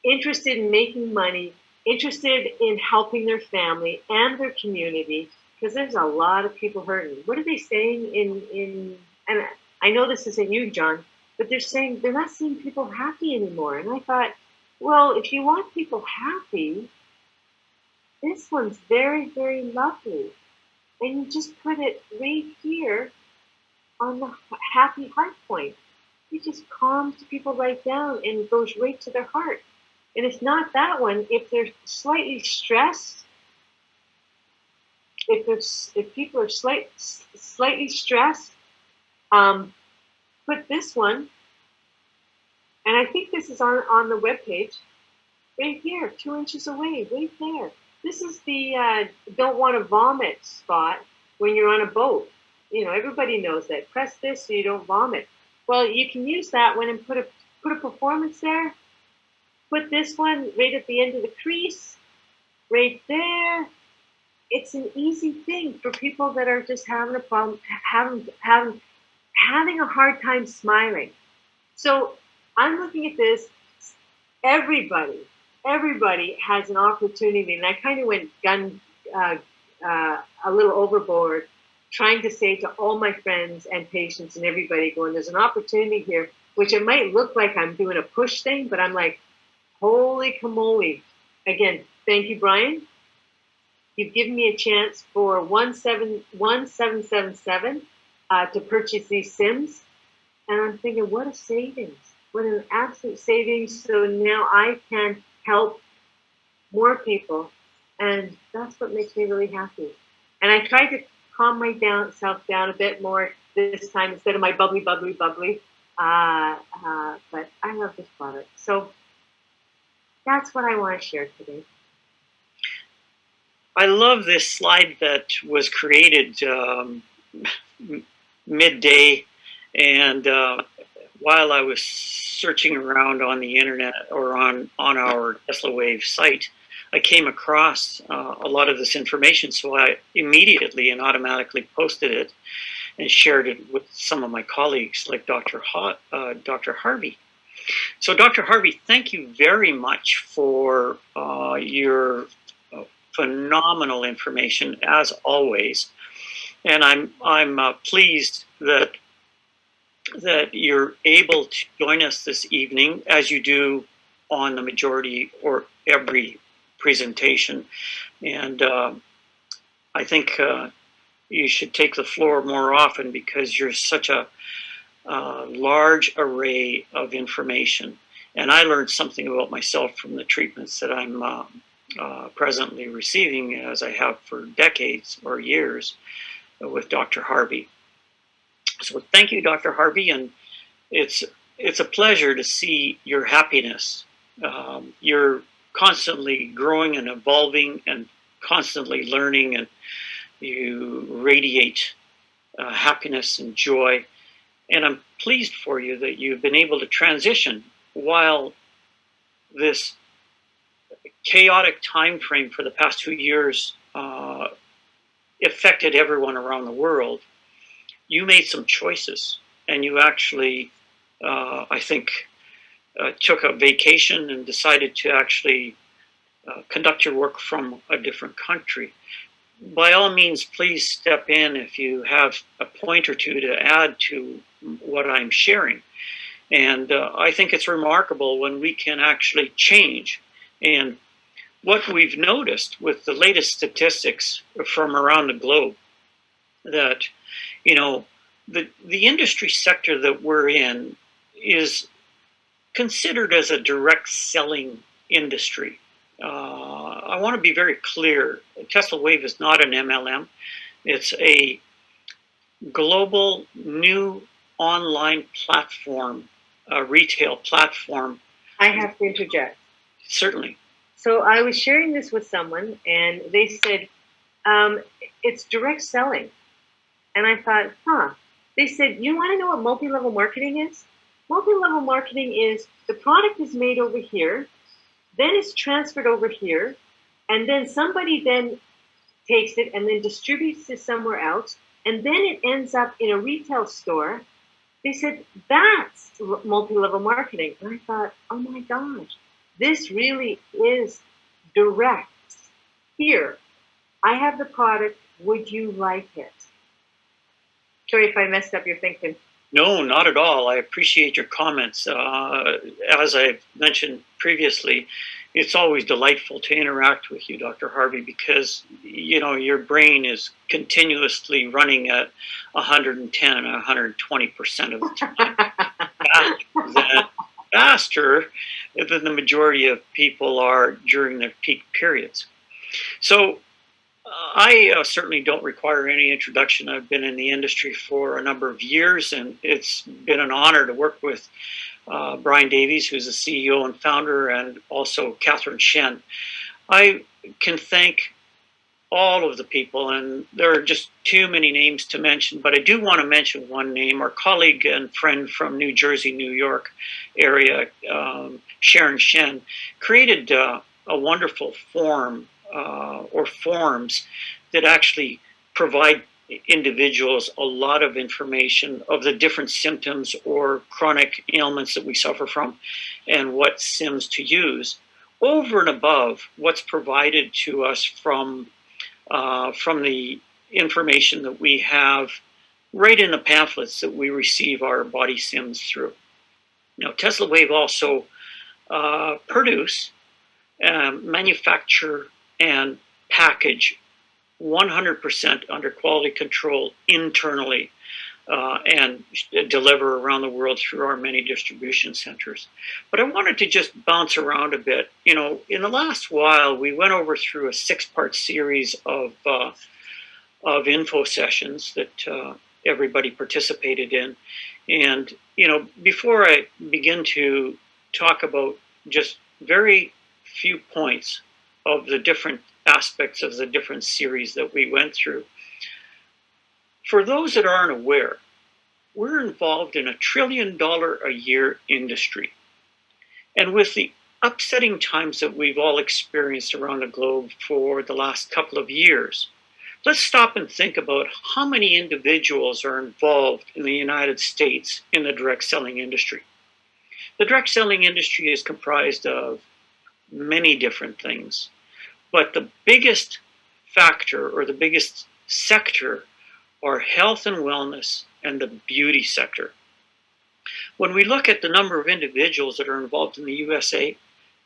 S2: interested in making money, interested in helping their family and their community, because there's a lot of people hurting. What are they saying in and I know this isn't you, John, but they're saying they're not seeing people happy anymore. And I thought, well, if you want people happy, this one's very, very lovely. And you just put it right here on the happy heart point. It just calms people right down and goes right to their heart. And it's not that one. If they're slightly stressed, if people are slightly stressed, put this one. And I think this is on the webpage, right here, 2 inches away, right there. This is the don't want to vomit spot when you're on a boat. You know, everybody knows that. Press this so you don't vomit. Well, you can use that one and put a performance there. Put this one right at the end of the crease, right there. It's an easy thing for people that are just having a problem, having a hard time smiling. So I'm looking at this. Everybody has an opportunity, and I kind of went a little overboard, trying to say to all my friends and patients and everybody, going, there's an opportunity here, which it might look like I'm doing a push thing, but I'm like, holy camole. Again, thank you, Brian. You've given me a chance for 1777 to purchase these Sims. And I'm thinking, what a savings. What an absolute savings. So now I can help more people. And that's what makes me really happy. And I tried to calm myself down a bit more this time instead of my bubbly. But I love this product. So that's what I want to share today.
S1: I love this slide that was created midday, and while I was searching around on the internet or on our Tesla Wave site, I came across a lot of this information. So I immediately and automatically posted it and shared it with some of my colleagues, like Dr. Harvey. So, Dr. Harvey, thank you very much for your phenomenal information, as always. And I'm pleased that you're able to join us this evening, as you do on the majority or every presentation. And I think you should take the floor more often, because you're such a large array of information. And I learned something about myself from the treatments that I'm presently receiving, as I have for decades or years with Dr. Harvey. So thank you, Dr. Harvey, and it's a pleasure to see your happiness. You're constantly growing and evolving and constantly learning, and you radiate happiness and joy. And I'm pleased for you that you've been able to transition while this chaotic time frame for the past 2 years affected everyone around the world. You made some choices, and you actually, I think, took a vacation and decided to actually conduct your work from a different country. By all means, please step in if you have a point or two to add to what I'm sharing. And I think it's remarkable when we can actually change. And what we've noticed with the latest statistics from around the globe, that, you know, the industry sector that we're in is considered as a direct selling industry. I want to be very clear. Tesla Wave is not an MLM. It's a global new online platform, a retail platform.
S2: I have to interject.
S1: Certainly.
S2: So I was sharing this with someone, and they said, it's direct selling. And I thought, They said, you want to know what multi-level marketing is? Multi-level marketing is the product is made over here, then it's transferred over here, and then somebody then takes it and then distributes it somewhere else, and then it ends up in a retail store, They said, that's multi-level marketing. And I thought, oh my gosh, this really is direct. Here, I have the product. Would you like it? Sorry if I messed up your thinking.
S1: No, not at all. I appreciate your comments. As I've mentioned previously, it's always delightful to interact with you, Dr. Harvey, because your brain is continuously running at 110 and 120% of the time. Faster than the majority of people are during their peak periods. So I certainly don't require any introduction. I've been in the industry for a number of years, and it's been an honor to work with Brian Davies, who's the CEO and founder, and also Catherine Shen. I can thank all of the people, and there are just too many names to mention, but I do want to mention one name. Our colleague and friend from New Jersey, New York area, Sharon Shen, created a wonderful form or forms that actually provide individuals a lot of information of the different symptoms or chronic ailments that we suffer from and what SIMs to use over and above what's provided to us from the information that we have right in the pamphlets that we receive our body SIMs through. Now, Tesla Wave also produce, manufacture, and package 100% under quality control internally and deliver around the world through our many distribution centers. But I wanted to just bounce around a bit. In the last while, we went over through a 6-part series of info sessions that everybody participated in. And, before I begin to talk about just very few points of the different aspects of the different series that we went through, for those that aren't aware, we're involved in a $1 trillion a year industry. And with the upsetting times that we've all experienced around the globe for the last couple of years, let's stop and think about how many individuals are involved in the United States in the direct selling industry. The direct selling industry is comprised of many different things, but the biggest factor or the biggest sector are health and wellness and the beauty sector. When we look at the number of individuals that are involved in the USA,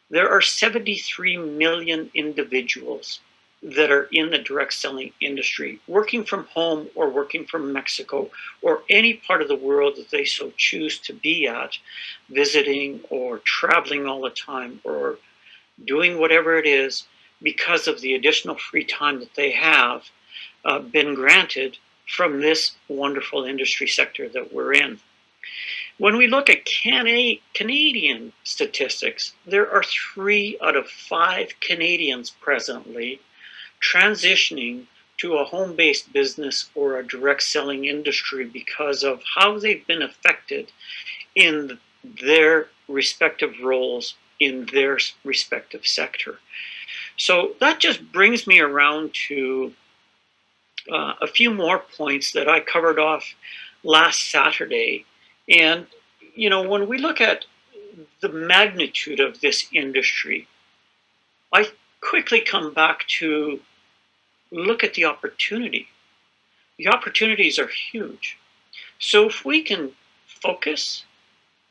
S1: there are 73 million individuals that are in the direct selling industry, working from home or working from Mexico or any part of the world that they so choose to be at, visiting or traveling all the time or doing whatever it is because of the additional free time that they have been granted from this wonderful industry sector that we're in. When we look at Canadian statistics, there are 3 out of 5 Canadians presently transitioning to a home-based business or a direct selling industry because of how they've been affected in their respective roles in their respective sector. So that just brings me around to a few more points that I covered off last Saturday. And, when we look at the magnitude of this industry, I quickly come back to look at the opportunity. The opportunities are huge. So if we can focus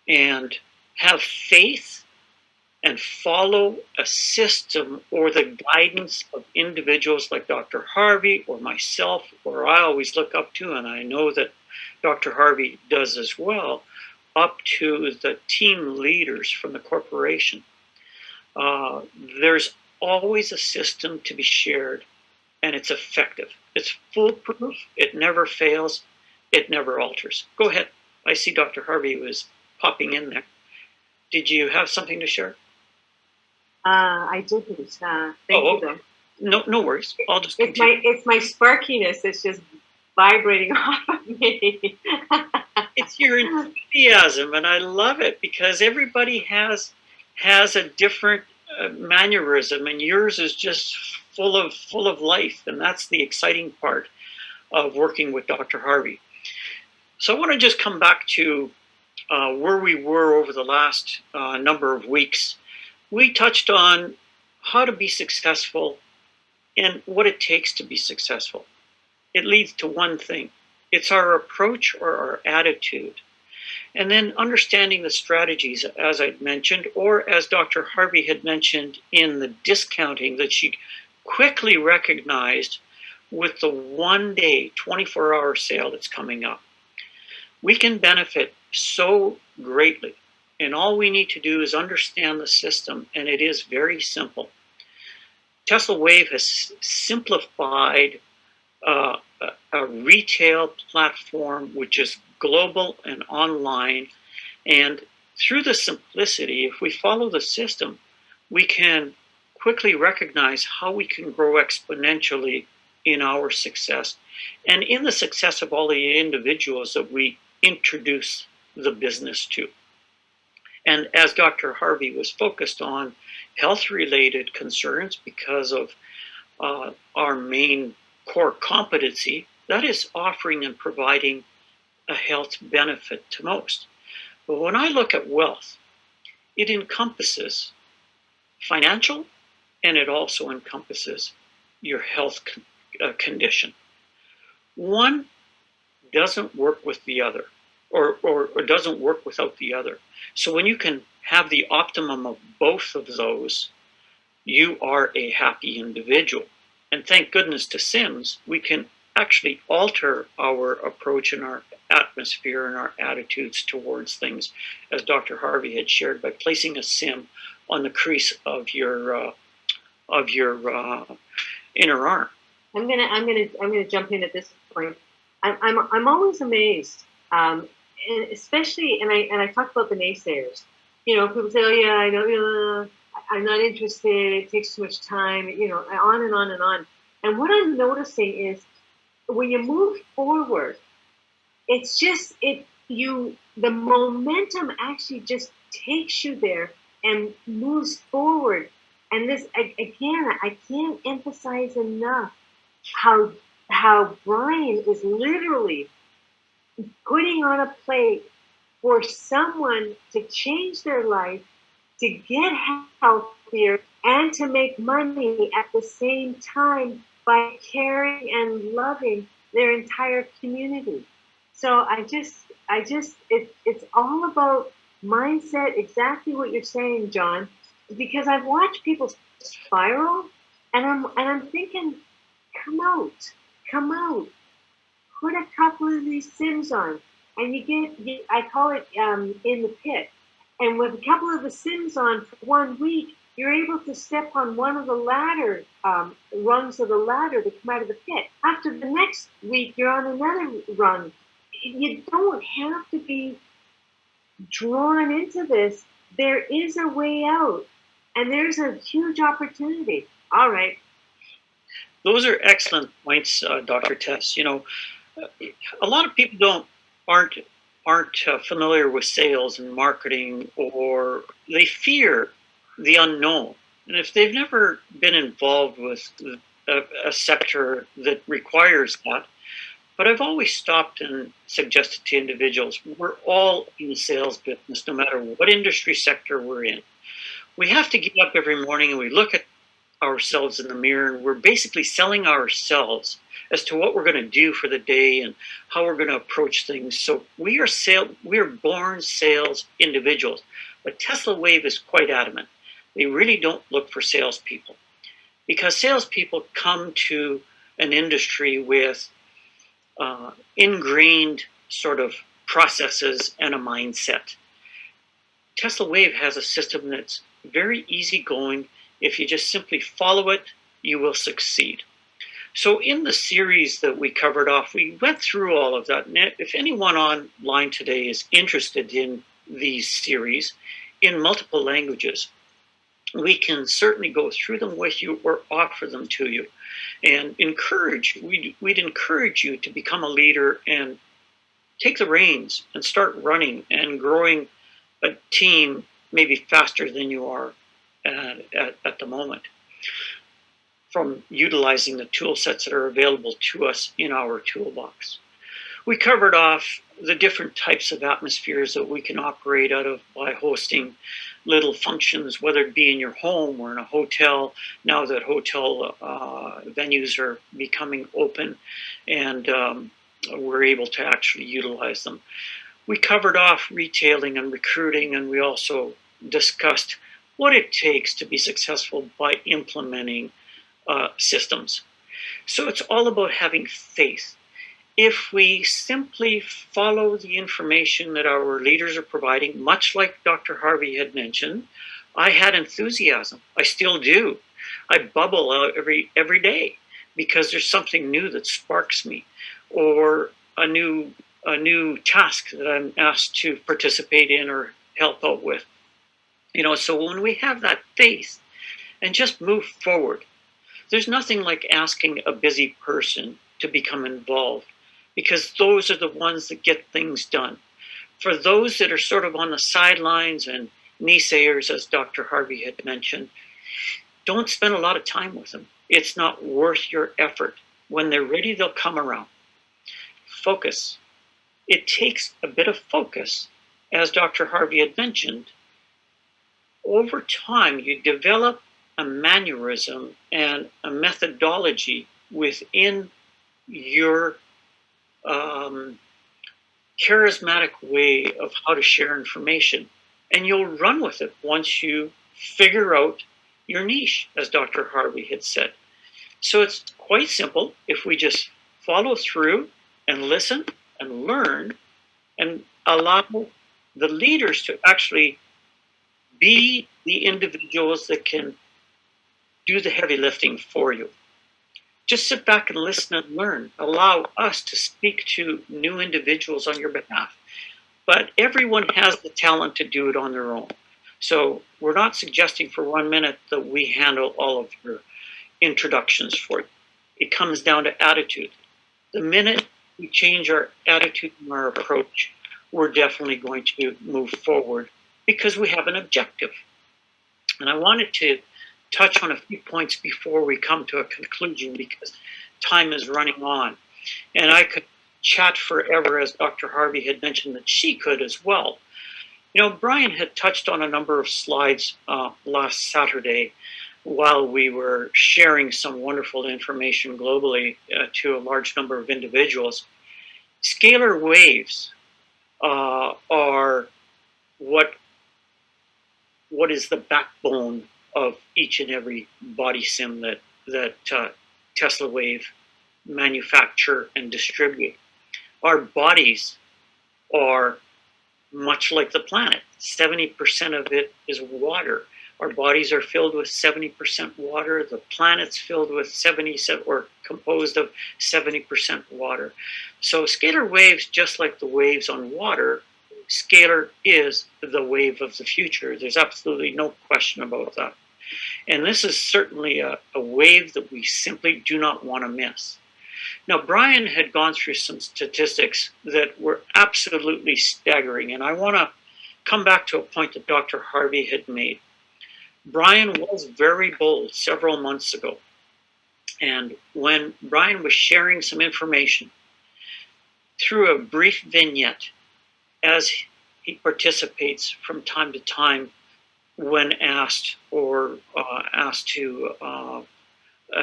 S1: and have faith and follow a system or the guidance of individuals like Dr. Harvey or myself, or I always look up to, and I know that Dr. Harvey does as well, up to the team leaders from the corporation. There's always a system to be shared, and it's effective. It's foolproof. It never fails. It never alters. Go ahead. I see Dr. Harvey was popping in there. Did you have something to share?
S2: I didn't. Thank you, though.
S1: No worries. I'll just
S2: it's my sparkiness that's just vibrating off of me.
S1: It's your enthusiasm, and I love it because everybody has a different mannerism, and yours is just full of life, and that's the exciting part of working with Dr. Harvey. So I want to just come back to where we were over the last number of weeks. We touched on how to be successful and what it takes to be successful. It leads to one thing. It's our approach or our attitude. And then understanding the strategies, as I'd mentioned, or as Dr. Harvey had mentioned in the discounting that she quickly recognized with the 1-day, 24-hour sale that's coming up. We can benefit so greatly. And all we need to do is understand the system, and it is very simple. Tesla Wave has simplified a retail platform which is global and online. And through the simplicity, if we follow the system, we can quickly recognize how we can grow exponentially in our success and in the success of all the individuals that we introduce the business to. And as Dr. Harvey was focused on health-related concerns because of our main core competency, that is offering and providing a health benefit to most. But when I look at wealth, it encompasses financial, and it also encompasses your health condition. One doesn't work with the other, or doesn't work without the other. So when you can have the optimum of both of those, you are a happy individual. And thank goodness to Sims, we can actually alter our approach and our atmosphere and our attitudes towards things, as Dr. Harvey had shared, by placing a sim on the crease of your inner arm.
S2: I'm gonna jump in at this point. I'm always amazed, and especially, and I talk about the naysayers. You know, people say, "Oh yeah, I know, I'm not interested. It takes too much time." You know, on and on and on. And what I'm noticing is when you move forward, it's just the momentum actually just takes you there and moves forward. And this again, I can't emphasize enough how Brian is literally putting on a plate for someone to change their life, to get healthier, and to make money at the same time by caring and loving their entire community. So it's all about mindset, exactly what you're saying, John, because I've watched people spiral, and I'm thinking, come out, put a couple of these Sims on, and I call it in the pit. And with a couple of the Sims on for 1 week, you're able to step on one of the ladder rungs of the ladder that come out of the pit. After the next week, you're on another rung. You don't have to be drawn into this. There is a way out, and there's a huge opportunity. All right.
S1: Those are excellent points, Dr. Tess. You know, a lot of people aren't familiar with sales and marketing, or they fear the unknown. And if they've never been involved with a sector that requires that, but I've always stopped and suggested to individuals, we're all in the sales business, no matter what industry sector we're in. We have to get up every morning and we look at ourselves in the mirror, and we're basically selling ourselves as to what we're going to do for the day and how we're going to approach things. So we are born sales individuals. But Tesla Wave is quite adamant. They really don't look for salespeople, because salespeople come to an industry with ingrained sort of processes and a mindset. Tesla Wave has a system that's very easygoing. If you just simply follow it, you will succeed. So in the series that we covered off, we went through all of that. And if anyone online today is interested in these series in multiple languages, we can certainly go through them with you or offer them to you, and we'd encourage you to become a leader and take the reins and start running and growing a team maybe faster than you are at the moment, from utilizing the tool sets that are available to us in our toolbox. We covered off the different types of atmospheres that we can operate out of by hosting little functions, whether it be in your home or in a hotel, now that hotel venues are becoming open and we're able to actually utilize them. We covered off retailing and recruiting, and we also discussed what it takes to be successful by implementing systems. So it's all about having faith. If we simply follow the information that our leaders are providing, much like Dr. Harvey had mentioned, I had enthusiasm. I still do. I bubble out every day because there's something new that sparks me, or a new task that I'm asked to participate in or help out with. So when we have that faith and just move forward, there's nothing like asking a busy person to become involved, because those are the ones that get things done. For those that are sort of on the sidelines and naysayers, as Dr. Harvey had mentioned, don't spend a lot of time with them. It's not worth your effort. When they're ready, they'll come around. Focus. It takes a bit of focus, as Dr. Harvey had mentioned. Over time, you develop a mannerism and a methodology within your charismatic way of how to share information, and you'll run with it once you figure out your niche, as Dr. Harvey had said. So it's quite simple if we just follow through and listen and learn and allow the leaders to actually be the individuals that can do the heavy lifting for you. Just sit back and listen and learn. Allow us to speak to new individuals on your behalf. But everyone has the talent to do it on their own. So we're not suggesting for 1 minute that we handle all of your introductions for you. It comes down to attitude. The minute we change our attitude and our approach, we're definitely going to move forward because we have an objective. And I wanted to touch on a few points before we come to a conclusion, because time is running on. And I could chat forever, as Dr. Harvey had mentioned that she could as well. Brian had touched on a number of slides last Saturday while we were sharing some wonderful information globally to a large number of individuals. Scalar waves are what is the backbone of each and every body sim that Tesla Wave manufacture and distribute. Our bodies are much like the planet. 70% of it is water. Our bodies are filled with 70% water. The planet's filled with 77 or composed of 70% water. So scalar waves, just like the waves on water, scalar is the wave of the future. There's absolutely no question about that. And this is certainly a wave that we simply do not want to miss. Now, Brian had gone through some statistics that were absolutely staggering, and I want to come back to a point that Dr. Harvey had made. Brian was very bold several months ago, and when Brian was sharing some information through a brief vignette, as he participates from time to time when asked or asked to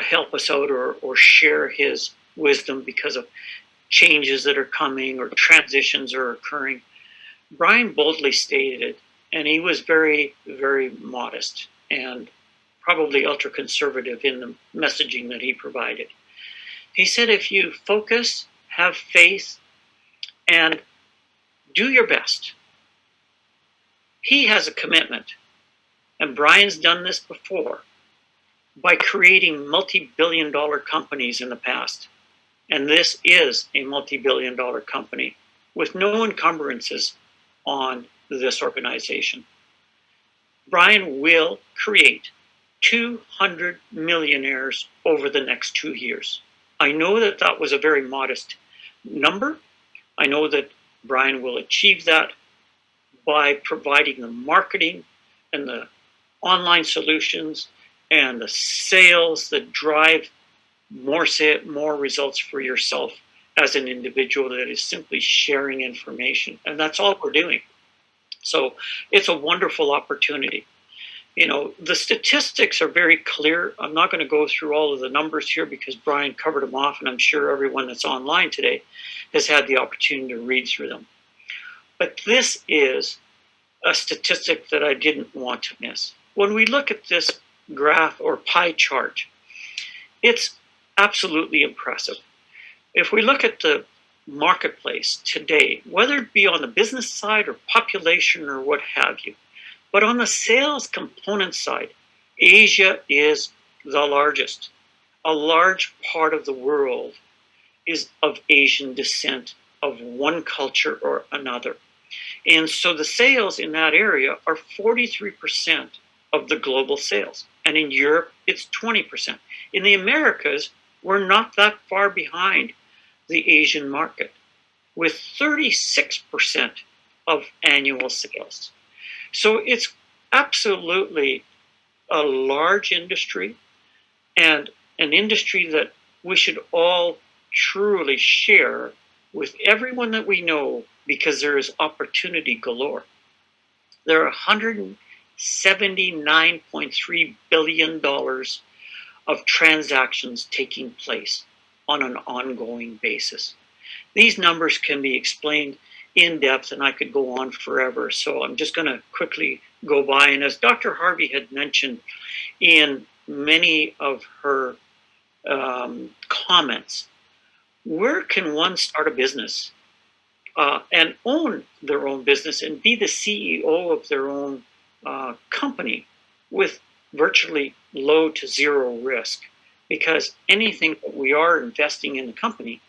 S1: help us out or share his wisdom because of changes that are coming or transitions are occurring, Brian boldly stated, and he was very, very modest and probably ultra conservative in the messaging that he provided. He said, if you focus, have faith, and do your best. He has a commitment, and Brian's done this before by creating multi-billion-dollar companies in the past. And this is a multi-billion-dollar company with no encumbrances on this organization. Brian will create 200 millionaires over the next 2 years. I know that that was a very modest number. I know that Brian will achieve that by providing the marketing and the online solutions and the sales that drive more results for yourself as an individual that is simply sharing information. And that's all we're doing. So it's a wonderful opportunity. You know, the statistics are very clear. I'm not going to go through all of the numbers here because Brian covered them off, and I'm sure everyone that's online today has had the opportunity to read through them. But this is a statistic that I didn't want to miss. When we look at this graph or pie chart, it's absolutely impressive. If we look at the marketplace today, whether it be on the business side or population or what have you, but on the sales component side, Asia is the largest. A large part of the world is of Asian descent, of one culture or another. And so the sales in that area are 43% of the global sales. And in Europe, it's 20%. In the Americas, we're not that far behind the Asian market, with 36% of annual sales. So it's absolutely a large industry, and an industry that we should all truly share with everyone that we know, because there is opportunity galore. There are $179.3 billion of transactions taking place on an ongoing basis. These numbers can be explained in depth, and I could go on forever. So I'm just going to quickly go by. And as Dr. Harvey had mentioned in many of her comments, where can one start a business and own their own business and be the CEO of their own company with virtually low to zero risk? Because anything that we are investing in the company,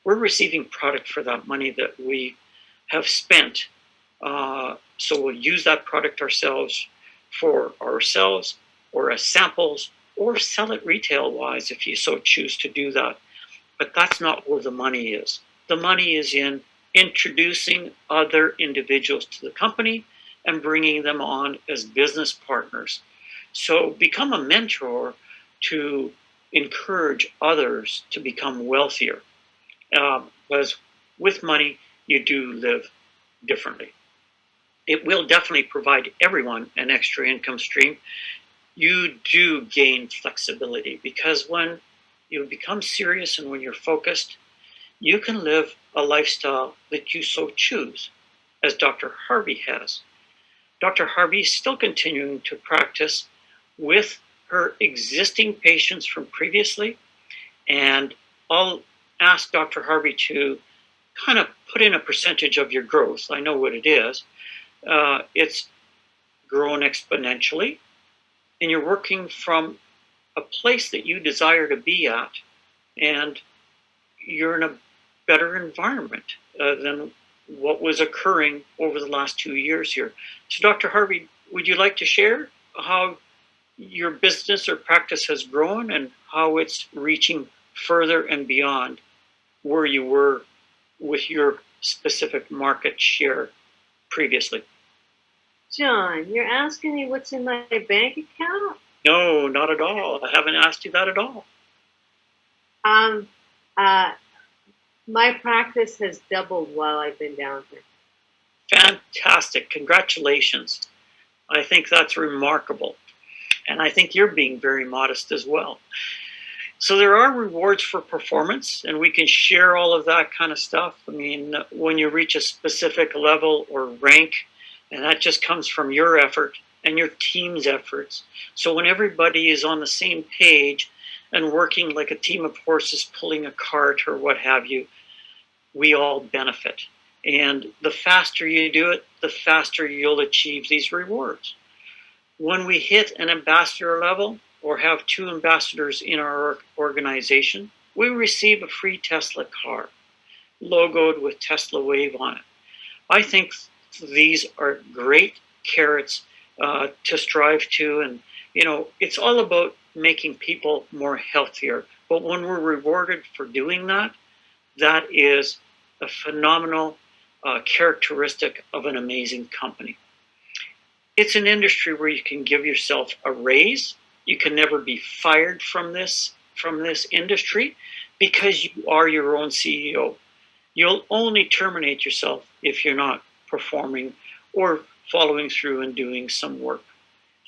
S1: we're receiving product for that money that we have spent. So we'll use that product ourselves for ourselves or as samples, or sell it retail-wise if you so choose to do that. But that's not where the money is. The money is in introducing other individuals to the company and bringing them on as business partners. So become a mentor to encourage others to become wealthier. Because with money, you do live differently. It will definitely provide everyone an extra income stream. You do gain flexibility, because when you become serious and when you're focused, you can live a lifestyle that you so choose, as Dr. Harvey has. Dr. Harvey is still continuing to practice with her existing patients from previously, and I'll ask Dr. Harvey to kind of put in a percentage of your growth. I know what it is. It's grown exponentially, and you're working from a place that you desire to be at, and you're in a better environment than what was occurring over the last 2 years here. So Dr. Harvey, would you like to share how your business or practice has grown and how it's reaching further and beyond where you were with your specific market share previously?
S2: John, you're asking me what's in my bank account?
S1: No, not at all. I haven't asked you that at all.
S2: My practice has doubled while I've been down here.
S1: Fantastic. Congratulations. I think that's remarkable. And I think you're being very modest as well. So there are rewards for performance, and we can share all of that kind of stuff. I mean, when you reach a specific level or rank, and that just comes from your effort and your team's efforts. So when everybody is on the same page and working like a team of horses pulling a cart or what have you, we all benefit. And the faster you do it, the faster you'll achieve these rewards. When we hit an ambassador level or have 2 ambassadors in our organization, we receive a free Tesla car, logoed with Tesla Wave on it. I think these are great carrots to strive to, and it's all about making people more healthier. But when we're rewarded for doing that, that is a phenomenal characteristic of an amazing company. It's an industry where you can give yourself a raise. You can never be fired from this industry, because you are your own CEO. You'll only terminate yourself if you're not performing or following through and doing some work.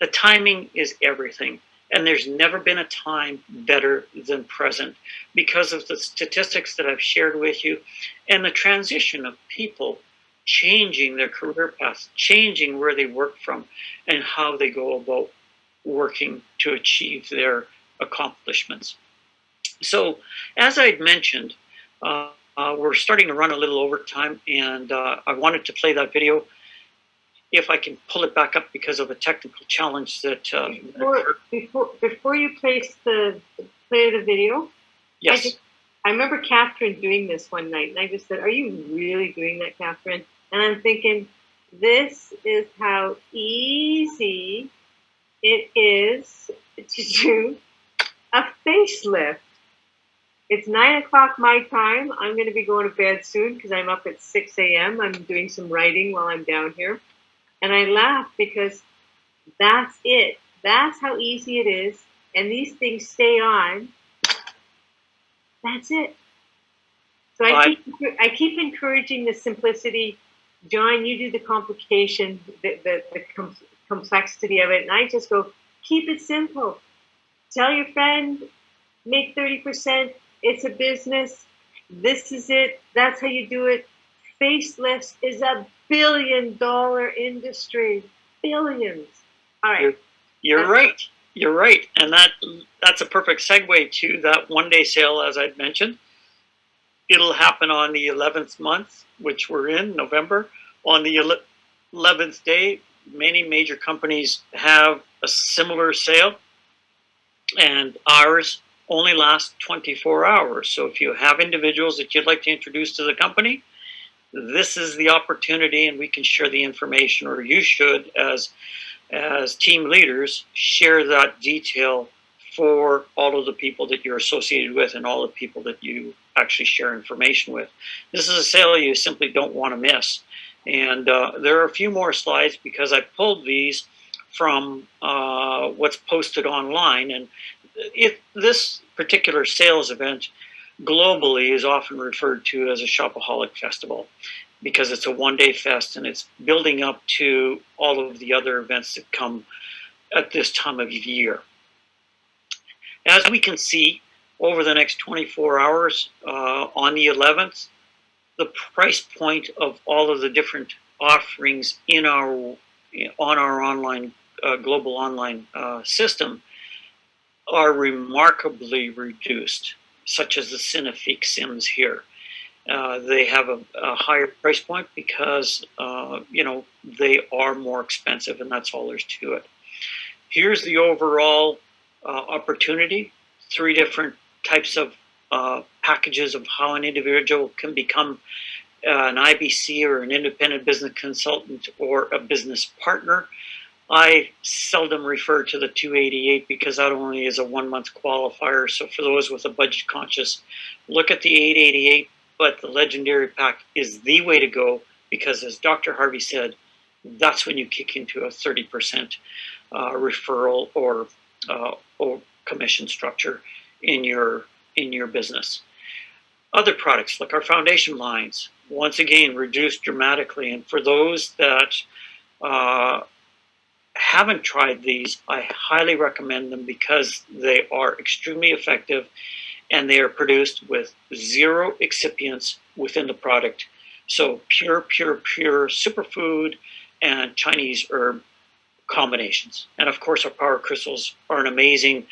S1: The timing is everything. And there's never been a time better than present because of the statistics that I've shared with you and the transition of people changing their career paths, changing where they work from, and how they go about working to achieve their accomplishments. So, as I'd mentioned, we're starting to run a little over time, and I wanted to play that video if I can pull it back up because of a technical challenge that
S2: before you play the video.
S1: Yes.
S2: I remember Catherine doing this one night, and I just said, "Are you really doing that, Catherine?" And I'm thinking, this is how easy it is to do a facelift. It's 9 o'clock my time. I'm going to be going to bed soon because I'm up at 6 a.m. I'm doing some writing while I'm down here. And I laugh because that's it. That's how easy it is. And these things stay on. That's it. So I keep encouraging the simplicity. John, you do the complication, the complexity of it. And I just go, keep it simple. Tell your friend, make 30%. It's a business. This is it. That's how you do it. Facelifts is $1 billion industry. Billions. All right.
S1: You're right. You're right. And that's a perfect segue to that one-day sale, as I'd mentioned. It'll happen on the 11th month, which we're in, November. On the 11th day, many major companies have a similar sale, and ours only lasts 24 hours. So if you have individuals that you'd like to introduce to the company, this is the opportunity, and we can share the information, or you should, as team leaders, share that detail for all of the people that you're associated with and all the people that you actually share information with. This is a sale you simply don't want to miss. And there are a few more slides because I pulled these from what's posted online. And this particular sales event globally is often referred to as a Shopaholic Festival because it's a one-day fest and it's building up to all of the other events that come at this time of year. As we can see, over the next 24 hours on the 11th, the price point of all of the different offerings on our online global online system are remarkably reduced, such as the Cinefique Sims here. They have a higher price point because they are more expensive, and that's all there's to it. Here's the overall opportunity: 3 different types of packages of how an individual can become an IBC or an independent business consultant or a business partner. I seldom refer to the 288 because that only is a 1-month qualifier. So for those with a budget conscious, look at the 888, but the Legendary Pack is the way to go because, as Dr. Harvey said, that's when you kick into a 30% referral or commission structure in your business. Other products like our foundation lines, once again, reduced dramatically. And for those that haven't tried these, I highly recommend them because they are extremely effective and they are produced with 0 excipients within the product. So pure superfood and Chinese herb combinations. And of course, our power crystals are an amazing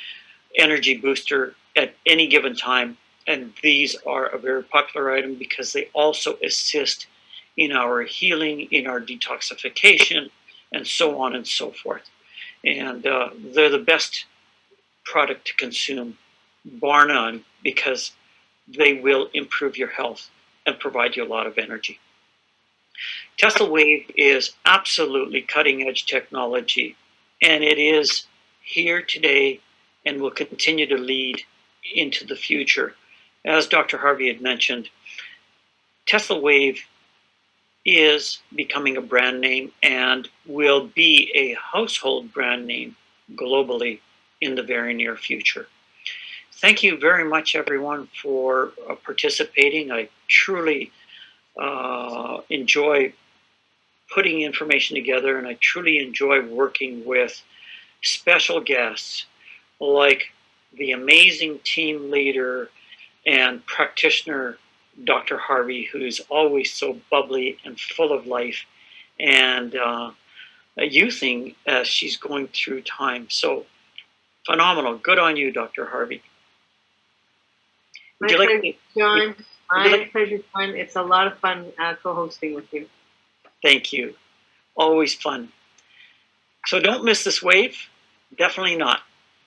S1: energy booster at any given time. And these are a very popular item because they also assist in our healing, in our detoxification, and so on and so forth. And they're the best product to consume, bar none, because they will improve your health and provide you a lot of energy. Tesla Wave is absolutely cutting-edge technology, and it is here today and will continue to lead into the future. As Dr. Harvey had mentioned, Tesla Wave is becoming a brand name and will be a household brand name globally in the very near future. thank you very much, everyone, for participating. I truly enjoy putting information together, and I truly enjoy working with special guests like the amazing team leader and practitioner, Dr. Harvey, who's always so bubbly and full of life and youthing as she's going through time. So phenomenal. Good on you, Dr. Harvey.
S2: My pleasure, John. My pleasure, John. It's a lot of fun co-hosting with you.
S1: Thank you. Always fun. So don't miss this wave. Definitely not.